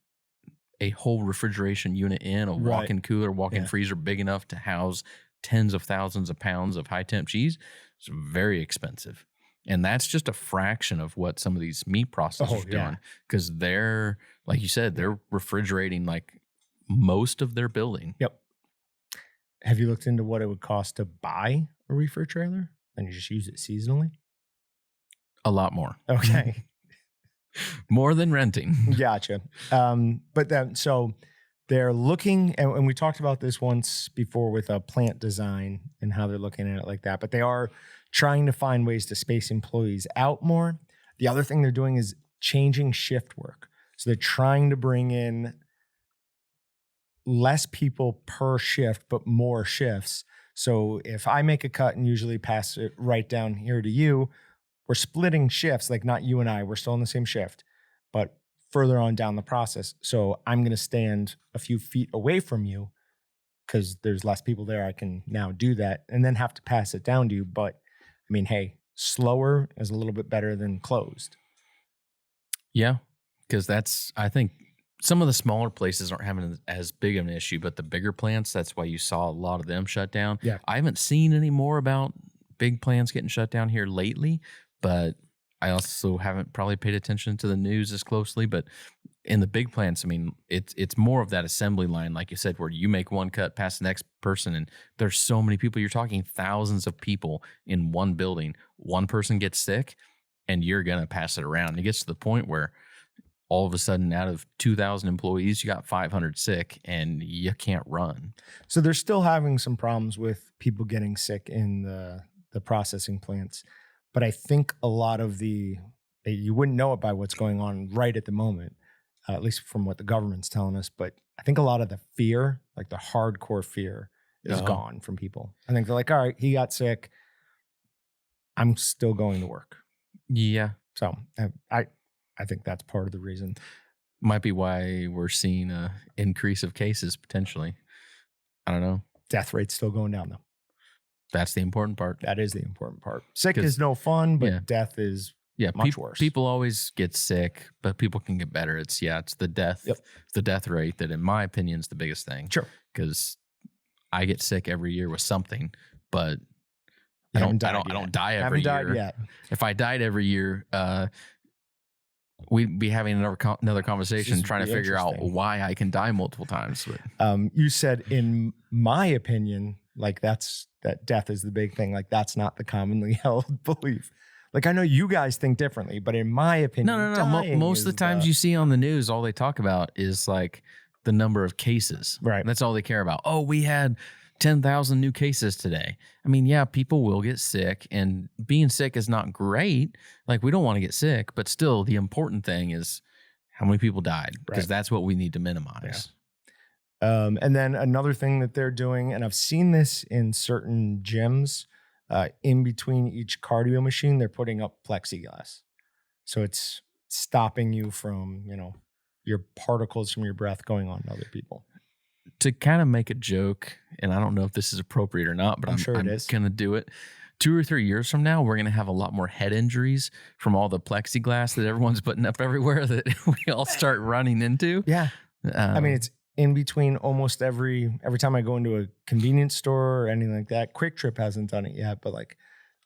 [SPEAKER 1] a whole refrigeration unit in, a walk-in cooler, walk-in freezer big enough to house tens of thousands of pounds of high temp cheese, it's very expensive. And that's just a fraction of what some of these meat processors are doing, because they're, like you said, they're refrigerating like most of their building.
[SPEAKER 2] Yep. Have you looked into what it would cost to buy a reefer trailer and you just use it seasonally?
[SPEAKER 1] A lot more.
[SPEAKER 2] Okay.
[SPEAKER 1] More than renting.
[SPEAKER 2] Gotcha. But then, so they're looking, and we talked about this once before with a plant design and how they're looking at it like that, but they are trying to find ways to space employees out more. The other thing they're doing is changing shift work. So they're trying to bring in less people per shift, but more shifts. So if I make a cut and usually pass it right down here to you, we're splitting shifts, like not you and I, we're still in the same shift, but further on down the process. So I'm going to stand a few feet away from you because there's less people there. I can now do that and then have to pass it down to you. But I mean, hey, slower is a little bit better than closed.
[SPEAKER 1] Yeah, because I think some of the smaller places aren't having as big of an issue, but the bigger plants, that's why you saw a lot of them shut down.
[SPEAKER 2] Yeah.
[SPEAKER 1] I haven't seen any more about big plants getting shut down here lately, but I also haven't probably paid attention to the news as closely. But in the big plants, I mean, it's more of that assembly line, like you said, where you make one cut, pass the next person, and there's so many people. You're talking thousands of people in one building. One person gets sick, and you're gonna pass it around. It gets to the point where all of a sudden, out of 2,000 employees, you got 500 sick, and you can't run.
[SPEAKER 2] So they're still having some problems with people getting sick in the processing plants. But I think a lot of you wouldn't know it by what's going on right at the moment, at least from what the government's telling us. But I think a lot of the fear, like the hardcore fear, is gone from people. I think they're like, all right, he got sick. I'm still going to work.
[SPEAKER 1] Yeah.
[SPEAKER 2] So I think that's part of the reason.
[SPEAKER 1] Might be why we're seeing an increase of cases potentially. I don't know.
[SPEAKER 2] Death rate's still going down, though.
[SPEAKER 1] That's the important part.
[SPEAKER 2] That is the important part. Sick is no fun, but death is much worse.
[SPEAKER 1] People always get sick, but people can get better. It's the death. Yep. It's the death rate that, in my opinion, is the biggest thing.
[SPEAKER 2] Sure.
[SPEAKER 1] Because I get sick every year with something, but I don't die every year.
[SPEAKER 2] Haven't died yet.
[SPEAKER 1] If I died every year, we'd be having another conversation trying to figure out why I can die multiple times.
[SPEAKER 2] You said, in my opinion, like that death is the big thing. Like that's not the commonly held belief. Like I know you guys think differently, but in my opinion,
[SPEAKER 1] no. Most of the times you see on the news, all they talk about is like the number of cases.
[SPEAKER 2] Right.
[SPEAKER 1] That's all they care about. Oh, we had 10,000 new cases today. I mean, yeah, people will get sick, and being sick is not great. Like we don't want to get sick, but still the important thing is how many people died, because that's what we need to minimize.
[SPEAKER 2] Yeah. And then another thing that they're doing, and I've seen this in certain gyms, in between each cardio machine, they're putting up plexiglass. So it's stopping you from, your particles from your breath going on to other people.
[SPEAKER 1] To kind of make a joke, and I don't know if this is appropriate or not, but I'm
[SPEAKER 2] sure it is.
[SPEAKER 1] going to do it. 2 or 3 years from now, we're going to have a lot more head injuries from all the plexiglass that everyone's putting up everywhere that we all start running into.
[SPEAKER 2] Yeah. It's in between almost every time I go into a convenience store or anything like that. Quick Trip hasn't done it yet, but like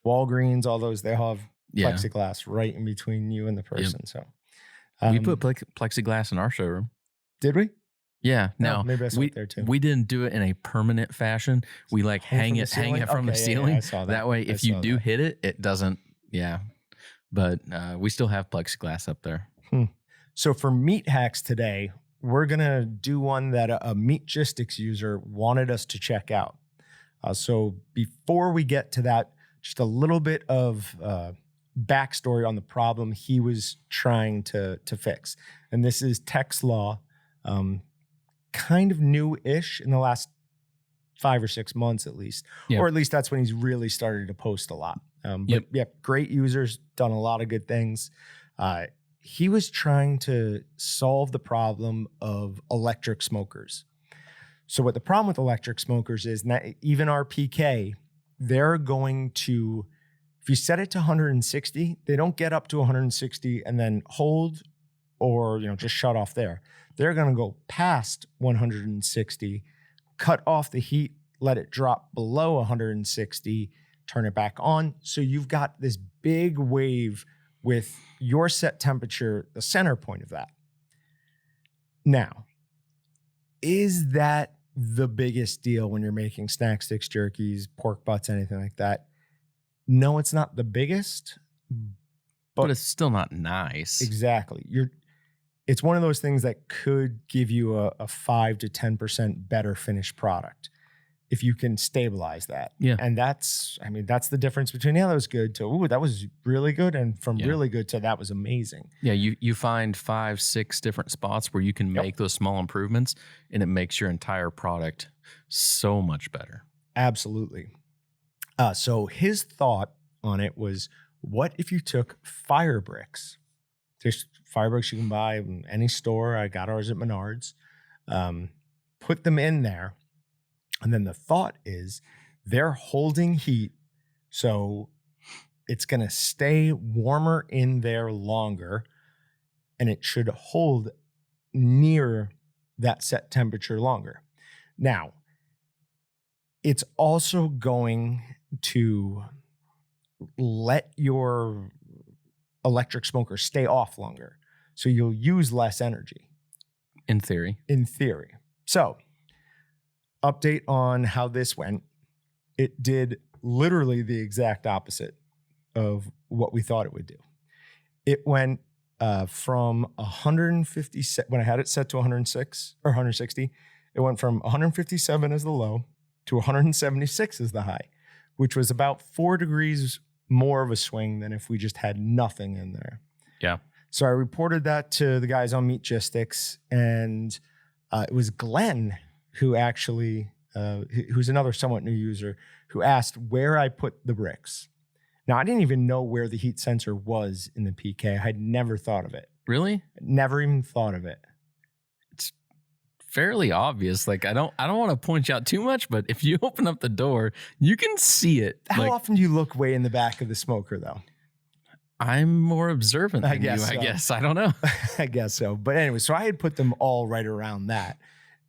[SPEAKER 2] Walgreens, all those, they have plexiglass right in between you and the person. Yep. So
[SPEAKER 1] we put plexiglass in our showroom.
[SPEAKER 2] Did we?
[SPEAKER 1] Yeah. No,
[SPEAKER 2] maybe I saw it there too.
[SPEAKER 1] We didn't do it in a permanent fashion. We hang it from the ceiling.
[SPEAKER 2] Yeah, I saw that.
[SPEAKER 1] That way, if you do hit it, it doesn't. Yeah. But we still have plexiglass up there.
[SPEAKER 2] So for meat hacks today, we're going to do one that a Meatgistics user wanted us to check out. So before we get to that, just a little bit of backstory on the problem he was trying to fix. And this is Tech's Law, kind of new-ish in the last 5 or 6 months at least. Yep. Or at least that's when he's really started to post a lot. Great users, done a lot of good things. He was trying to solve the problem of electric smokers. So what the problem with electric smokers is, that even our PK, they're going to, if you set it to 160, they don't get up to 160 and then hold or just shut off there. They're going to go past 160, cut off the heat, let it drop below 160, turn it back on. So you've got this big wave with your set temperature, the center point of that. Now, is that the biggest deal when you're making snack sticks, jerkies, pork butts, anything like that? No, it's not the biggest,
[SPEAKER 1] but it's still not nice.
[SPEAKER 2] Exactly. It's one of those things that could give you a 5 to 10% better finished product if you can stabilize that.
[SPEAKER 1] Yeah.
[SPEAKER 2] And that's the difference between, that was good to, that was really good. And from really good to that was amazing.
[SPEAKER 1] Yeah. You find 5, 6 different spots where you can make those small improvements, and it makes your entire product so much better.
[SPEAKER 2] Absolutely. So his thought on it was, what if you took fire bricks? There's fire bricks you can buy in any store. I got ours at Menards. Put them in there. And then the thought is they're holding heat. So it's going to stay warmer in there longer. And it should hold near that set temperature longer. Now, it's also going to let your electric smoker stay off longer. So you'll use less energy.
[SPEAKER 1] In theory.
[SPEAKER 2] So, update on how this went. It did literally the exact opposite of what we thought it would do. It went from 150, when I had it set to 106 or 160, it went from 157 as the low to 176 as the high, which was about 4 degrees more of a swing than if we just had nothing in there.
[SPEAKER 1] Yeah.
[SPEAKER 2] So I reported that to the guys on Meatgistics, and it was Glenn who actually, who's another somewhat new user, who asked where I put the bricks. Now, I didn't even know where the heat sensor was in the PK. I had never thought of it.
[SPEAKER 1] Really?
[SPEAKER 2] Never even thought of it.
[SPEAKER 1] It's fairly obvious. Like, I don't want to point you out too much, but if you open up the door, you can see it.
[SPEAKER 2] How often do you look way in the back of the smoker, though?
[SPEAKER 1] I'm more observant than you,
[SPEAKER 2] so.
[SPEAKER 1] I guess. I don't know.
[SPEAKER 2] I guess so. But anyway, so I had put them all right around that.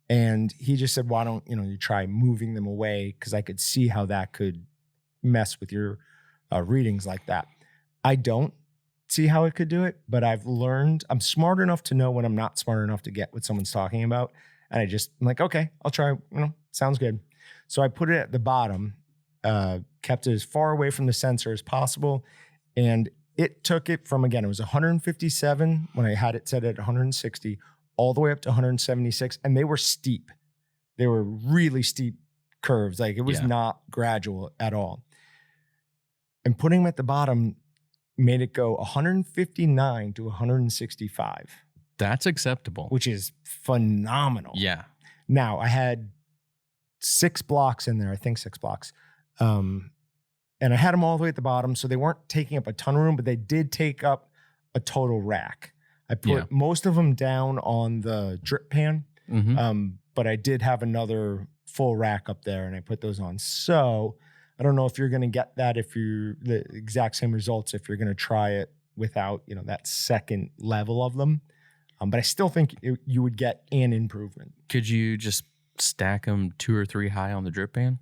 [SPEAKER 2] And he just said, why don't you try moving them away? Because I could see how that could mess with your readings like that. I don't see how it could do it, but I've learned, I'm smart enough to know when I'm not smart enough to get what someone's talking about. And I'm like, okay, I'll try, sounds good. So I put it at the bottom, kept it as far away from the sensor as possible. And it took it from, again, it was 157 when I had it set at 160, all the way up to 176. And they were steep. They were really steep curves. Like, it was not gradual at all. And putting them at the bottom made it go 159 to 165.
[SPEAKER 1] That's acceptable.
[SPEAKER 2] Which is phenomenal.
[SPEAKER 1] Yeah.
[SPEAKER 2] Now, I had 6 blocks in there. I think 6 blocks. and I had them all the way at the bottom, so they weren't taking up a ton of room, but they did take up a total rack. I put most of them down on the drip pan, but I did have another full rack up there, and I put those on. So I don't know if you're going to get that, if you're the exact same results, if you're going to try it without, that second level of them. But I still think you would get an improvement.
[SPEAKER 1] Could you just stack them 2 or 3 high on the drip pan?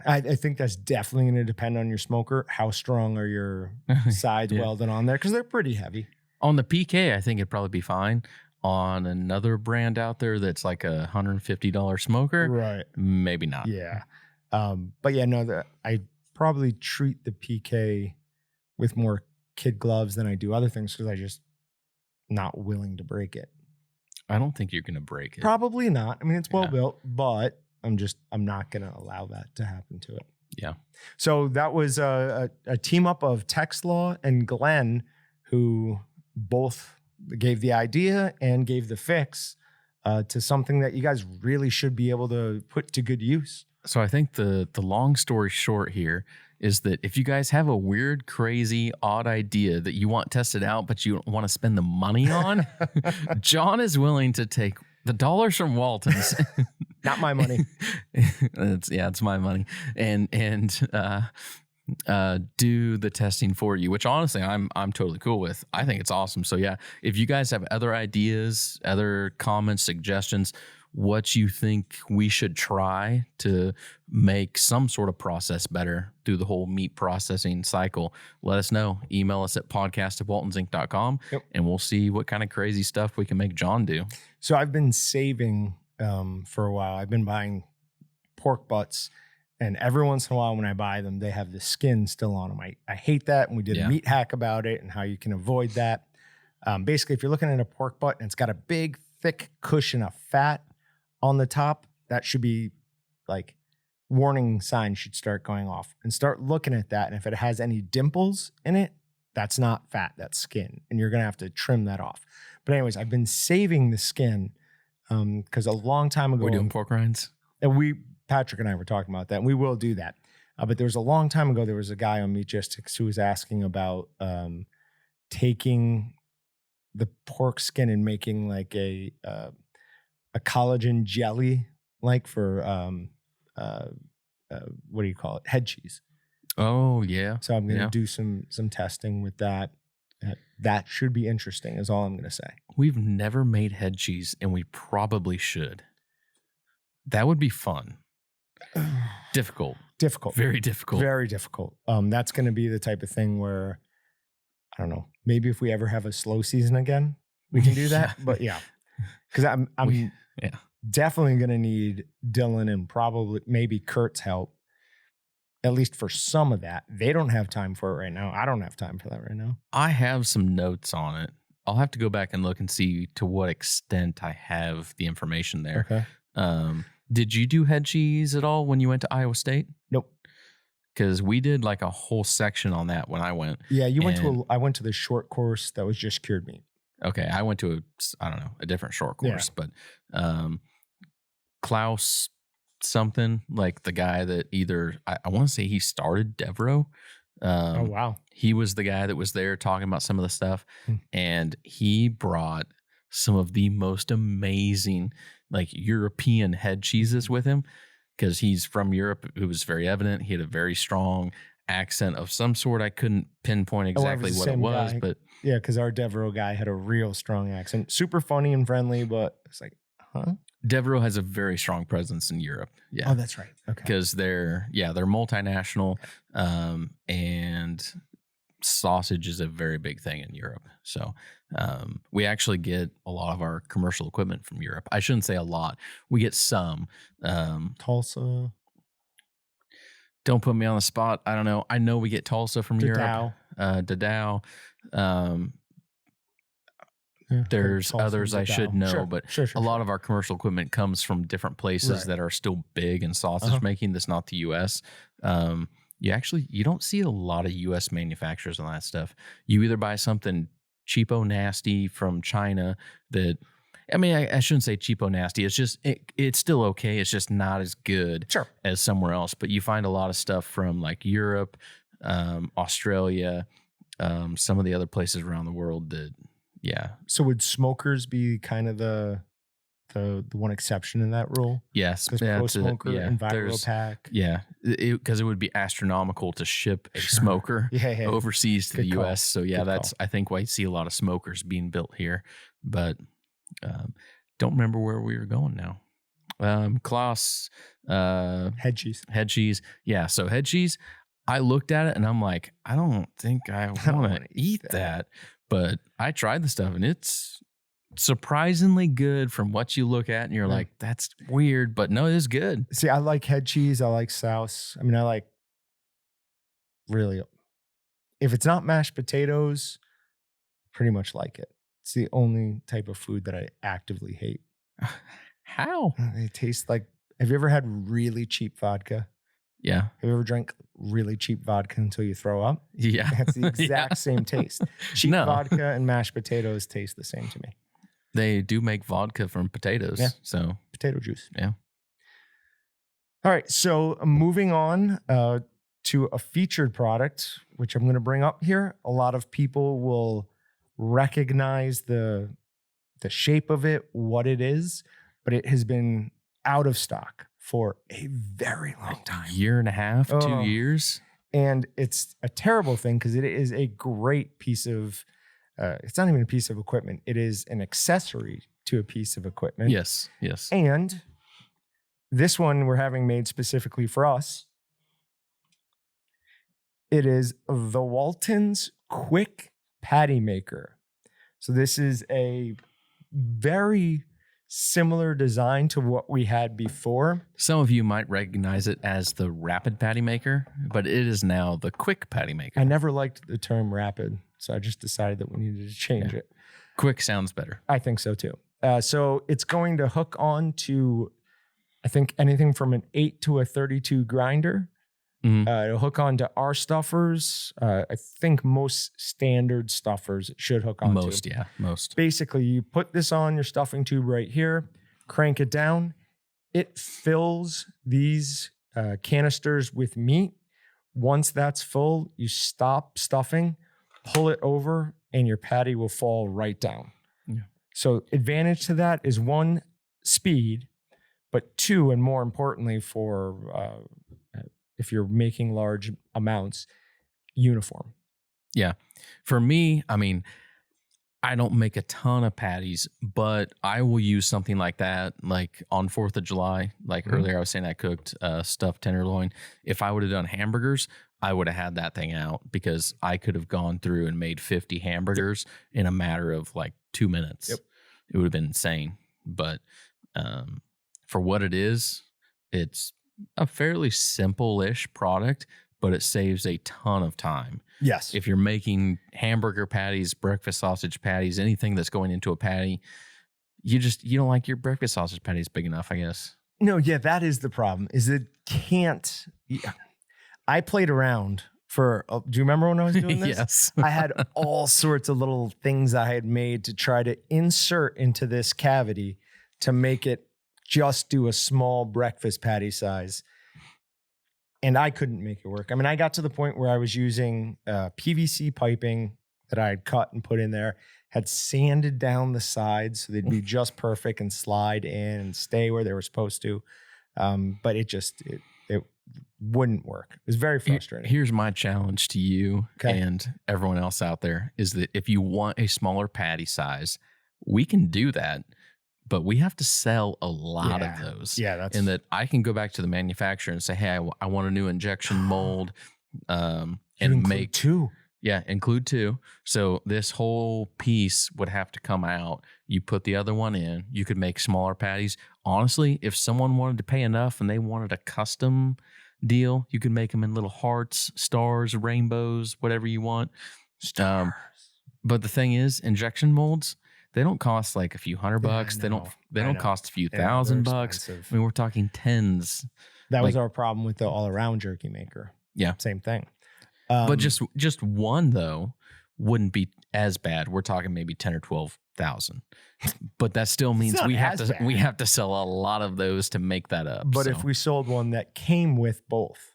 [SPEAKER 2] I think that's definitely going to depend on your smoker. How strong are your sides welded on there? Because they're pretty heavy.
[SPEAKER 1] On the PK, I think it'd probably be fine. On another brand out there that's like a $150 smoker,
[SPEAKER 2] right?
[SPEAKER 1] Maybe not.
[SPEAKER 2] Yeah. But yeah, no, I probably treat the PK with more kid gloves than I do other things because I just not willing to break it.
[SPEAKER 1] I don't think you're going to break it.
[SPEAKER 2] Probably not. I mean, it's well built, but I'm not going to allow that to happen to it.
[SPEAKER 1] Yeah.
[SPEAKER 2] So that was a team up of Tex Law and Glenn, who both gave the idea and gave the fix to something that you guys really should be able to put to good use.
[SPEAKER 1] So I think the long story short here is that if you guys have a weird, crazy, odd idea that you want tested out, but you don't want to spend the money on, Jon is willing to take the dollars from Waltons.
[SPEAKER 2] Not my money.
[SPEAKER 1] It's my money. And do the testing for you, which honestly I'm totally cool with. I think it's awesome. So yeah, if you guys have other ideas, other comments, suggestions, what you think we should try to make some sort of process better through the whole meat processing cycle, let us know. Email us at podcast@waltonsinc.com and we'll see what kind of crazy stuff we can make Jon do.
[SPEAKER 2] So I've been saving for a while. I've been buying pork butts, and every once in a while when I buy them, they have the skin still on them. I hate that, and we did a meat hack about it and how you can avoid that. Basically, if you're looking at a pork butt and it's got a big, thick cushion of fat on the top, that should be like warning signs should start going off, and start looking at that. And if it has any dimples in it, that's not fat, that's skin. And you're going to have to trim that off. But anyways, I've been saving the skin because a long time ago.
[SPEAKER 1] We're doing pork rinds?
[SPEAKER 2] And Patrick and I were talking about that, and we will do that. But there was a long time ago, there was a guy on Meatgistics who was asking about taking the pork skin and making like a collagen jelly, like for what do you call it? Head cheese.
[SPEAKER 1] Oh yeah.
[SPEAKER 2] So I'm going to do some testing with that. That should be interesting, is all I'm going to say.
[SPEAKER 1] We've never made head cheese, and we probably should. That would be fun. Difficult. Very difficult.
[SPEAKER 2] Very difficult. That's going to be the type of thing where, I don't know, maybe if we ever have a slow season again, we can do that. But yeah, because I'm definitely going to need Dylan and probably maybe Kurt's help, at least for some of that. They don't have time for it right now. I don't have time for that right now.
[SPEAKER 1] I have some notes on it. I'll have to go back and look and see to what extent I have the information there.
[SPEAKER 2] Okay.
[SPEAKER 1] Did you do head cheese at all when you went to Iowa State?
[SPEAKER 2] Nope.
[SPEAKER 1] Because we did like a whole section on that when I went.
[SPEAKER 2] Yeah, I went to the short course that was just cured meat.
[SPEAKER 1] Okay, I went to a different short course, but Klaus something, like the guy that I want to say he started Devereaux.
[SPEAKER 2] Oh wow.
[SPEAKER 1] He was the guy that was there talking about some of the stuff, and he brought some of the most amazing like European head cheeses with him, because he's from Europe. It was very evident. He had a very strong accent of some sort. I couldn't pinpoint exactly what it was, but
[SPEAKER 2] yeah, because our Devereaux guy had a real strong accent, super funny and friendly, but it's like, huh?
[SPEAKER 1] Devereaux has a very strong presence in Europe. Yeah.
[SPEAKER 2] Oh, that's right. Okay.
[SPEAKER 1] Because they're multinational, and sausage is a very big thing in Europe. So we actually get a lot of our commercial equipment from Europe. I shouldn't say a lot. We get some.
[SPEAKER 2] Tulsa.
[SPEAKER 1] Don't put me on the spot. I don't know. I know we get Tulsa from Europe. Dadaw. There's others I should know, but a lot of our commercial equipment comes from different places that are still big in sausage making. That's not the U.S. You don't see a lot of U.S. manufacturers on that stuff. You either buy something cheapo nasty from China that I mean, I shouldn't say cheapo nasty. It's just, it's still okay. It's just not as good
[SPEAKER 2] Sure.
[SPEAKER 1] as somewhere else. But you find a lot of stuff from like Europe, Australia, some of the other places around the world that, yeah.
[SPEAKER 2] So would smokers be kind of the one exception in that rule?
[SPEAKER 1] Yes.
[SPEAKER 2] Because Pro Smoker and EnviroPack.
[SPEAKER 1] Yeah. Because it would be astronomical to ship a smoker overseas to
[SPEAKER 2] Good
[SPEAKER 1] the
[SPEAKER 2] call.
[SPEAKER 1] U.S. So yeah,
[SPEAKER 2] Good
[SPEAKER 1] that's,
[SPEAKER 2] call.
[SPEAKER 1] I think why you see a lot of smokers being built here. But don't remember where we were going now. Klaus.
[SPEAKER 2] Head cheese.
[SPEAKER 1] Yeah. So head cheese, I looked at it and I'm like, I don't think I want to eat that. But I tried the stuff and it's surprisingly good from what you look at. And you're like, that's weird, but no, it's good.
[SPEAKER 2] See, I like head cheese. I like souse. I mean, I like really, if it's not mashed potatoes, pretty much like it. It's the only type of food that I actively hate.
[SPEAKER 1] How?
[SPEAKER 2] They taste like, have you ever had really cheap vodka?
[SPEAKER 1] Yeah.
[SPEAKER 2] Have you ever drank really cheap vodka until you throw up?
[SPEAKER 1] Yeah.
[SPEAKER 2] It's the exact same taste. Cheap vodka and mashed potatoes taste the same to me.
[SPEAKER 1] They do make vodka from potatoes.
[SPEAKER 2] Yeah.
[SPEAKER 1] So
[SPEAKER 2] potato juice.
[SPEAKER 1] Yeah.
[SPEAKER 2] All right. So moving on to a featured product, which I'm going to bring up here. A lot of people will recognize the shape of it, what it is, but it has been out of stock for a very long time.
[SPEAKER 1] Year and a half, 2 years.
[SPEAKER 2] And it's a terrible thing because it is a great piece of, it's not even a piece of equipment. It is an accessory to a piece of equipment.
[SPEAKER 1] Yes, yes.
[SPEAKER 2] And this one we're having made specifically for us. It is the Waltons Quick Patty Maker. So this is a very similar design to what we had before.
[SPEAKER 1] Some of you might recognize it as the Rapid Patty Maker, but it is now the Quick Patty Maker.
[SPEAKER 2] I never liked the term rapid, so I just decided that we needed to change it.
[SPEAKER 1] Quick sounds better.
[SPEAKER 2] I think so too. So it's going to hook on to, I think, anything from an 8 to a 32 grinder.
[SPEAKER 1] Mm-hmm.
[SPEAKER 2] It'll hook on to our stuffers. I think most standard stuffers it should hook on to.
[SPEAKER 1] Most.
[SPEAKER 2] Basically, you put this on your stuffing tube right here, crank it down. It fills these canisters with meat. Once that's full, you stop stuffing, pull it over, and your patty will fall right down.
[SPEAKER 1] Yeah.
[SPEAKER 2] So advantage to that is 1, speed, but 2, and more importantly for if you're making large amounts, uniform.
[SPEAKER 1] Yeah. For me, I mean, I don't make a ton of patties, but I will use something like that, like on 4th of July. Like earlier I was saying I cooked stuffed tenderloin. If I would have done hamburgers, I would have had that thing out because I could have gone through and made 50 hamburgers in a matter of like 2 minutes.
[SPEAKER 2] Yep.
[SPEAKER 1] It would have been insane. But for what it is, it's a fairly simple-ish product, but it saves a ton of time.
[SPEAKER 2] Yes.
[SPEAKER 1] If you're making hamburger patties, breakfast sausage patties, anything that's going into a patty, you don't like your breakfast sausage patties big enough, I guess.
[SPEAKER 2] No, yeah, that is the problem. Is it can't. Yeah. I played around for. Do you remember when I was doing this?
[SPEAKER 1] Yes.
[SPEAKER 2] I had all sorts of little things I had made to try to insert into this cavity to make it just do a small breakfast patty size. And I couldn't make it work. I mean, I got to the point where I was using PVC piping that I had cut and put in there, had sanded down the sides so they'd be just perfect and slide in and stay where they were supposed to. But it wouldn't work. It was very frustrating.
[SPEAKER 1] Here's my challenge to you and everyone else out there is that if you want a smaller patty size, we can do that. But we have to sell a lot of those.
[SPEAKER 2] Yeah, that's...
[SPEAKER 1] And that I can go back to the manufacturer and say, hey, I want a new injection mold. And make
[SPEAKER 2] 2.
[SPEAKER 1] Yeah, include 2. So this whole piece would have to come out. You put the other one in. You could make smaller patties. Honestly, if someone wanted to pay enough and they wanted a custom deal, you could make them in little hearts, stars, rainbows, whatever you want.
[SPEAKER 2] Stars.
[SPEAKER 1] But the thing is, injection molds, they don't cost like a few $100. They don't cost a few $1,000. I mean, we're talking tens.
[SPEAKER 2] That was our problem with the all-around jerky maker.
[SPEAKER 1] Yeah.
[SPEAKER 2] Same thing.
[SPEAKER 1] But just one though wouldn't be as bad. We're talking maybe 10 or 12,000. But that still means
[SPEAKER 2] not
[SPEAKER 1] we
[SPEAKER 2] as bad.
[SPEAKER 1] have to sell a lot of those to make that up.
[SPEAKER 2] But
[SPEAKER 1] so.
[SPEAKER 2] if we sold one that came with both,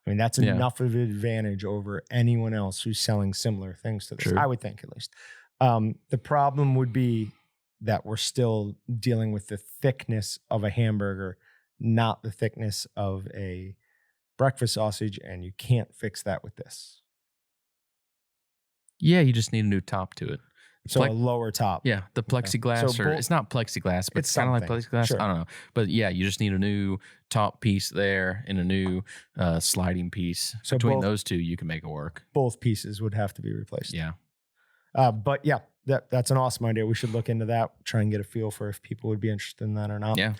[SPEAKER 2] I mean, that's enough of an advantage over anyone else who's selling similar things to this.
[SPEAKER 1] True.
[SPEAKER 2] I would think, at least. The problem would be that we're still dealing with the thickness of a hamburger, not the thickness of a breakfast sausage, and you can't fix that with this.
[SPEAKER 1] Yeah, you just need a new top to it.
[SPEAKER 2] So a lower top.
[SPEAKER 1] Yeah, the plexiglass,
[SPEAKER 2] So
[SPEAKER 1] or it's not plexiglass, but it's kind of like plexiglass.
[SPEAKER 2] Sure.
[SPEAKER 1] I don't know. But yeah, you just need a new top piece there and a new sliding piece.
[SPEAKER 2] So
[SPEAKER 1] between those two, you can make it work.
[SPEAKER 2] Both pieces would have to be replaced.
[SPEAKER 1] Yeah.
[SPEAKER 2] But yeah, that's an awesome idea. We should look into that, try and get a feel for if people would be interested in that or not.
[SPEAKER 1] Yeah.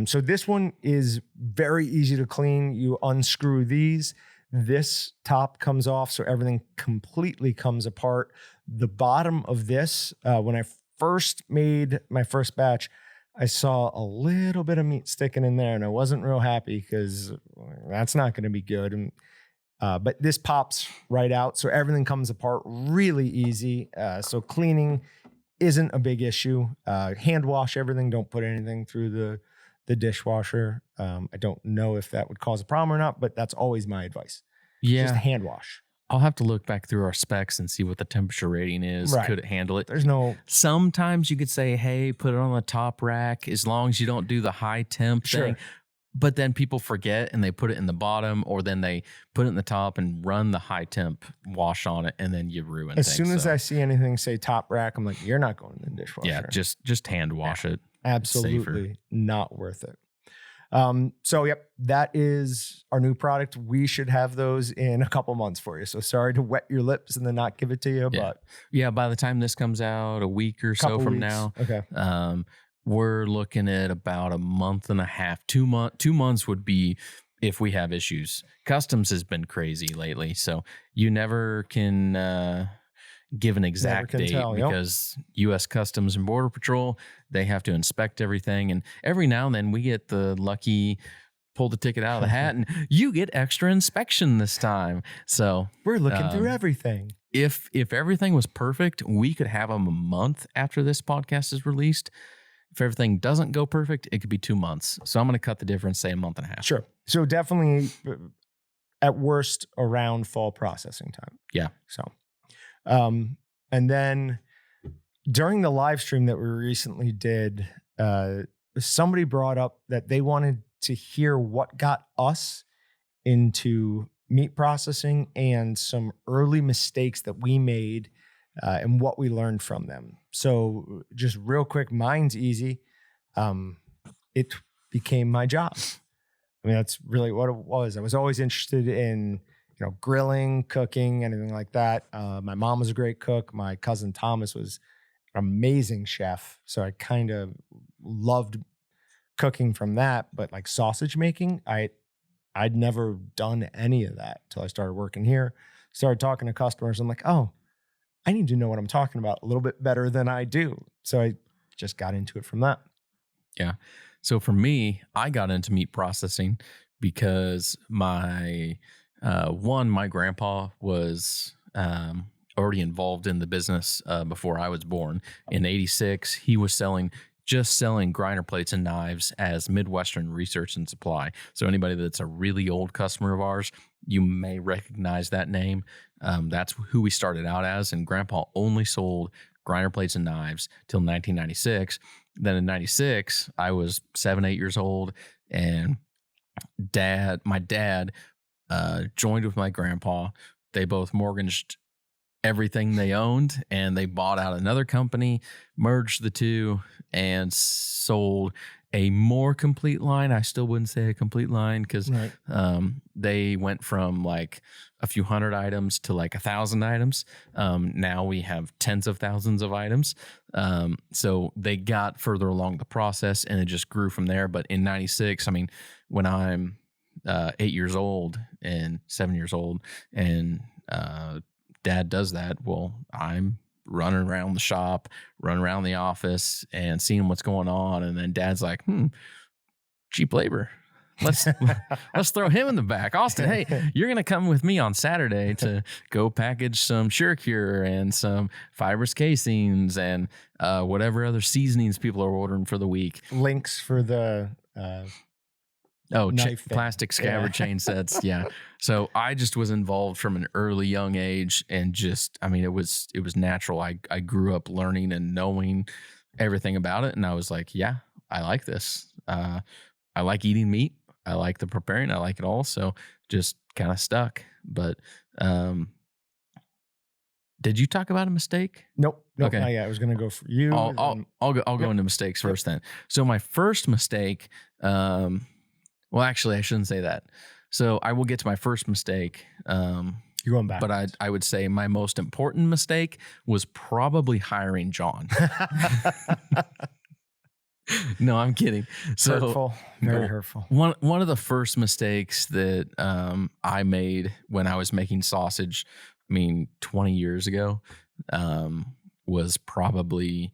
[SPEAKER 2] So this one is very easy to clean. You unscrew these. This top comes off, so everything completely comes apart. The bottom of this, when I first made my first batch, I saw a little bit of meat sticking in there, and I wasn't real happy because that's not going to be good. And, but this pops right out, so everything comes apart really easy. So cleaning isn't a big issue. Hand wash everything. Don't put anything through the dishwasher. I don't know if that would cause a problem or not, but that's always my advice.
[SPEAKER 1] Yeah.
[SPEAKER 2] Just hand wash.
[SPEAKER 1] I'll have to look back through our specs and see what the temperature rating is.
[SPEAKER 2] Right.
[SPEAKER 1] Could it handle it?
[SPEAKER 2] There's no...
[SPEAKER 1] Sometimes you could say, hey, put it on the top rack as long as you don't do the high temp thing. But then people forget and they put it in the bottom, or then they put it in the top and run the high temp wash on it, and then you ruin
[SPEAKER 2] As
[SPEAKER 1] things.
[SPEAKER 2] soon as I see anything say top rack, I'm like, you're not going in the dishwasher.
[SPEAKER 1] Yeah, just hand wash it.
[SPEAKER 2] Absolutely not worth it. So yep, that is our new product. We should have those in a couple months for you. So sorry to wet your lips and then not give it to you, but
[SPEAKER 1] yeah, by the time this comes out, a week or so from now,
[SPEAKER 2] okay.
[SPEAKER 1] We're looking at about a month and a half. 2 months. 2 months would be if we have issues. Customs has been crazy lately, so you never can give an exact date because U.S. Customs and Border Patrol, they have to inspect everything, and every now and then we get the lucky pull the ticket out of the hat and you get extra inspection this time. So
[SPEAKER 2] we're looking through everything.
[SPEAKER 1] If everything was perfect, we could have them a month after this podcast is released. If everything doesn't go perfect, it could be 2 months. So I'm going to cut the difference, say a month and a half.
[SPEAKER 2] Sure. So definitely at worst around fall processing time.
[SPEAKER 1] Yeah.
[SPEAKER 2] So, and then during the live stream that we recently did, somebody brought up that they wanted to hear what got us into meat processing and some early mistakes that we made and what we learned from them. So just real quick, mine's easy. It became my job. I mean, that's really what it was. I was always interested in, grilling, cooking, anything like that. My mom was a great cook. My cousin Thomas was an amazing chef. So I kind of loved cooking from that. But like sausage making, I'd never done any of that until I started working here. Started talking to customers. I'm like, oh, I need to know what I'm talking about a little bit better than I do. So I just got into it from that.
[SPEAKER 1] Yeah. So for me, I got into meat processing because my grandpa was already involved in the business before I was born. In '86, he was selling grinder plates and knives as Midwestern Research and Supply. So anybody that's a really old customer of ours, you may recognize that name. That's who we started out as, and Grandpa only sold grinder plates and knives till 1996. Then in 96, I was 7-8 years old, and my dad joined with my grandpa. They both mortgaged everything they owned, and they bought out another company, merged the two, and sold a more complete line. I still wouldn't say a complete line because they went from like a few hundred items to like 1,000 items. Now we have tens of thousands of items. So they got further along the process, and it just grew from there. But in 96, I mean, when I'm 8 years old and 7 years old, and Dad does that, well, I'm running around the shop, running around the office and seeing what's going on. And then Dad's like, cheap labor. Let's throw him in the back. Austin, hey, you're gonna come with me on Saturday to go package some Cure and some fibrous casings and whatever other seasonings people are ordering for the week.
[SPEAKER 2] Links for the
[SPEAKER 1] plastic scabbard chain sets. Yeah. So I just was involved from an early young age, and just, I mean, it was natural. I grew up learning and knowing everything about it, and I was like, yeah, I like this. I like eating meat. I like the preparing. I like it all. So just kind of stuck. But did you talk about a mistake?
[SPEAKER 2] Nope.
[SPEAKER 1] Okay.
[SPEAKER 2] Not yet. I was going to go for you.
[SPEAKER 1] I'll go into mistakes first then. So my first mistake, well, actually, I shouldn't say that. So I will get to my first mistake.
[SPEAKER 2] You're going back.
[SPEAKER 1] But I would say my most important mistake was probably hiring Jon. No, I'm kidding. So
[SPEAKER 2] hurtful, very hurtful.
[SPEAKER 1] One of the first mistakes that I made when I was making sausage, 20 years ago, was probably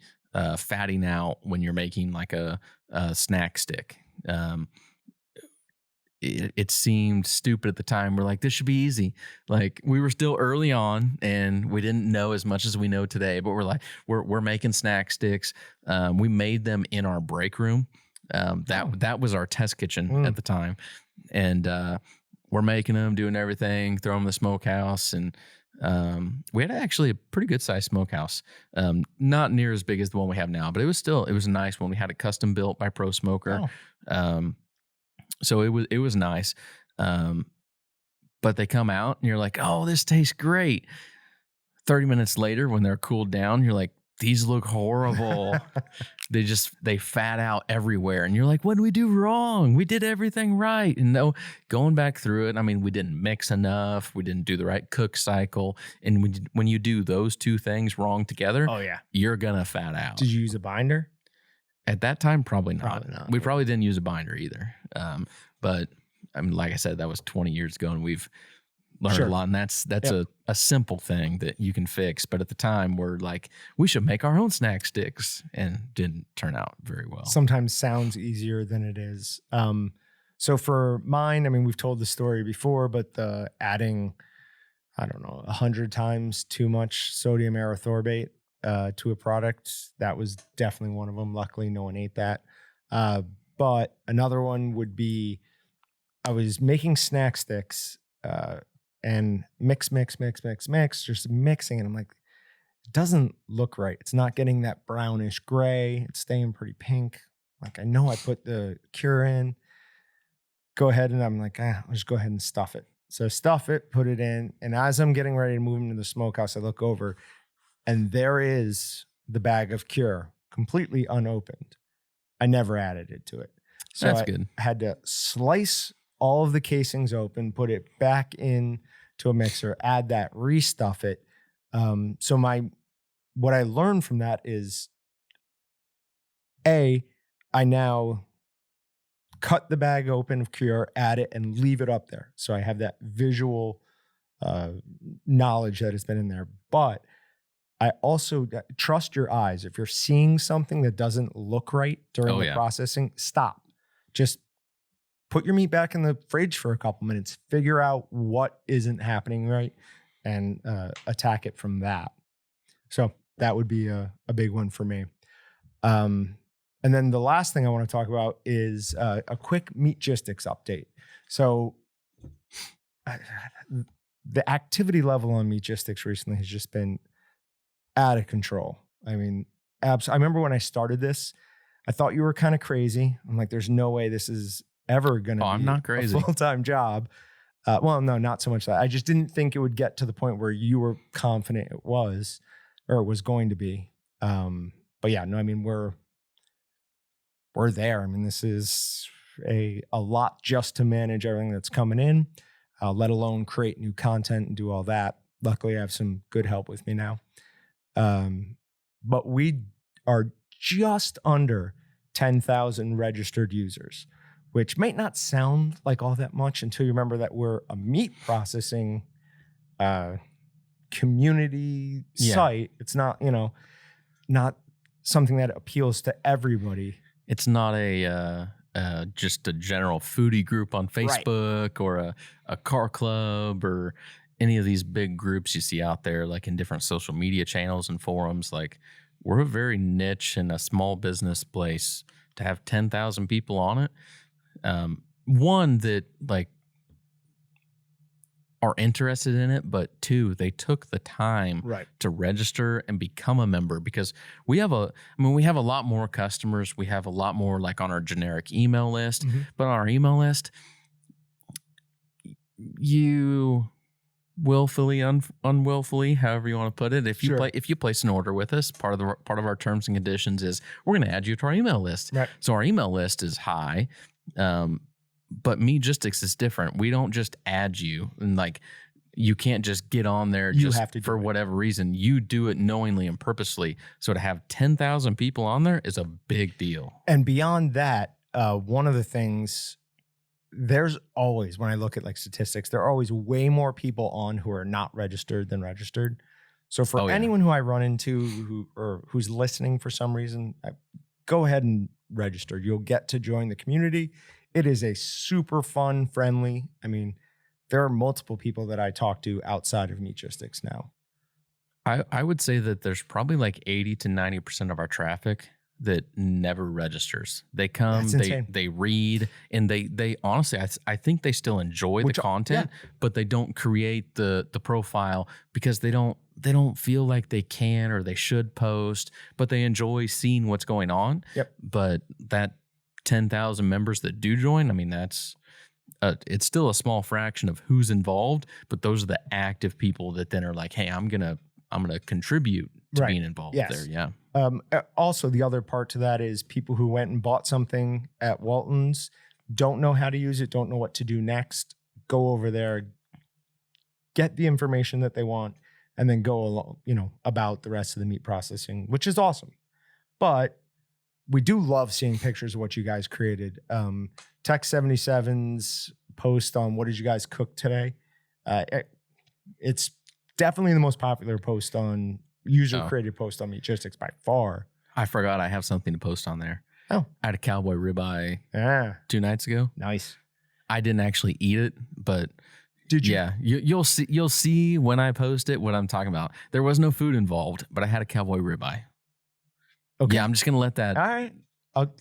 [SPEAKER 1] fatting out when you're making like a snack stick. It seemed stupid at the time. We're like, this should be easy. Like, we were still early on and we didn't know as much as we know today, but we're like, we're making snack sticks. We made them in our break room. That was our test kitchen at the time. And we're making them, doing everything, throw them in the smokehouse. And we had actually a pretty good sized smokehouse. Not near as big as the one we have now, but it was a nice one. We had it custom built by Pro Smoker. Oh. So it was nice. But they come out and you're like, oh, this tastes great. 30 minutes later, when they're cooled down, you're like, these look horrible. They fat out everywhere. And you're like, what did we do wrong? We did everything right. And no, going back through it, we didn't mix enough. We didn't do the right cook cycle. And when you do those two things wrong together,
[SPEAKER 2] oh yeah,
[SPEAKER 1] you're going to fat out.
[SPEAKER 2] Did you use a binder?
[SPEAKER 1] At that time, probably not.
[SPEAKER 2] Probably not.
[SPEAKER 1] We probably didn't use a binder either. But like I said, that was 20 years ago, and we've learned a lot. And that's a simple thing that you can fix. But at the time, we're like, we should make our own snack sticks, and didn't turn out very well.
[SPEAKER 2] Sometimes sounds easier than it is. So for mine, we've told the story before, but the adding, 100 times too much sodium erythorbate to a product, that was definitely one of them. Luckily, no one ate that. But another one would be, I was making snack sticks and mix, just mixing. And I'm like, it doesn't look right. It's not getting that brownish gray. It's staying pretty pink. Like, I know I put the cure in. Go ahead, and I'm like, I'll just go ahead and stuff it. So stuff it, put it in. And as I'm getting ready to move into the smokehouse, I look over, and there is the bag of cure, completely unopened. I never added it to it. So
[SPEAKER 1] that's good.
[SPEAKER 2] I had to slice all of the casings open, put it back in to a mixer, add that, restuff it. So what I learned from that is, I now cut the bag open of cure, add it, and leave it up there. So I have that visual knowledge that it's been in there. But I also trust your eyes. If you're seeing something that doesn't look right during the processing, stop. Just put your meat back in the fridge for a couple minutes, figure out what isn't happening right, and attack it from that. So that would be a big one for me. And then the last thing I want to talk about is a quick Meatgistics update. So the activity level on Meatgistics recently has just been out of control. I remember when I started this, I thought you were kind of crazy. I'm like, there's no way this is ever going to be
[SPEAKER 1] I'm not crazy.
[SPEAKER 2] A full-time job. Well, no, not so much that. I just didn't think it would get to the point where you were confident it was, or it was going to be. But yeah, no, we're there. This is a lot just to manage everything that's coming in, let alone create new content and do all that. Luckily, I have some good help with me now. But we are just under 10,000 registered users, which might not sound like all that much until you remember that we're a meat processing community site. It's not, not something that appeals to everybody.
[SPEAKER 1] It's not a just a general foodie group on Facebook or a car club or any of these big groups you see out there, like in different social media channels and forums. Like, we're a very niche and a small business place. To have 10,000 people on it, one that like are interested in it, but two, they took the time to register and become a member, because we have a lot more customers. We have a lot more like on our generic email list, but on our email list, you willfully, unwillfully, however you want to put it. If you place an order with us, part of our terms and conditions is we're going to add you to our email list. Right. So our email list is high, but Meatgistics is different. We don't just add you, and like you can't just get on there for whatever reason. You do it knowingly and purposely. So to have 10,000 people on there is a big deal.
[SPEAKER 2] And beyond that, one of the things. There's always, when I look at like statistics, there are always way more people on who are not registered than registered. So for anyone who I run into who's listening for some reason, go ahead and register. You'll get to join the community. It is a super fun, friendly. I mean, there are multiple people that I talk to outside of Meatgistics now.
[SPEAKER 1] I would say that there's probably like 80 to 90% of our traffic that never registers. They come, they read, and they honestly, I think they still enjoy the content, but they don't create the profile because they don't feel like they can or they should post, but they enjoy seeing what's going on. Yep. But that 10,000 members that do join, I mean, that's it's still a small fraction of who's involved, but those are the active people that then are like, hey, I'm gonna contribute to being involved there. Yeah.
[SPEAKER 2] Also, the other part to that is people who went and bought something at Waltons, don't know how to use it, don't know what to do next. Go over there, get the information that they want, and then go along, about the rest of the meat processing, which is awesome. But we do love seeing pictures of what you guys created. Tech 77's post on what did you guys cook today? It's definitely the most popular post on user-created post on Meatgistics by far.
[SPEAKER 1] I forgot I have something to post on there.
[SPEAKER 2] Oh.
[SPEAKER 1] I had a cowboy ribeye 2 nights ago.
[SPEAKER 2] Nice.
[SPEAKER 1] I didn't actually eat it, but
[SPEAKER 2] did you?
[SPEAKER 1] Yeah, you'll see when I post it what I'm talking about. There was no food involved, but I had a cowboy ribeye. Okay. Yeah, I'm just going to let that.
[SPEAKER 2] All right.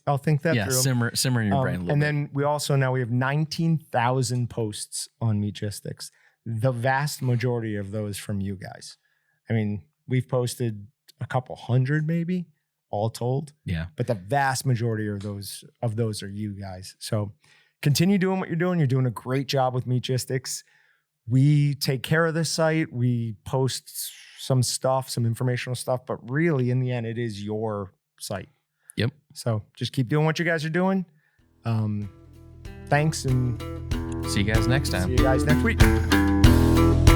[SPEAKER 2] I'll think that through.
[SPEAKER 1] Simmer in your brain a little bit.
[SPEAKER 2] And then we have 19,000 posts on Meatgistics. The vast majority of those from you guys. I mean, we've posted a couple hundred maybe, all told.
[SPEAKER 1] Yeah.
[SPEAKER 2] But the vast majority of those are you guys. So continue doing what you're doing. You're doing a great job with Meatgistics. We take care of this site. We post some stuff, some informational stuff, but really in the end, it is your site.
[SPEAKER 1] Yep.
[SPEAKER 2] So just keep doing what you guys are doing. Thanks, and
[SPEAKER 1] see you guys next time.
[SPEAKER 2] See you guys next week.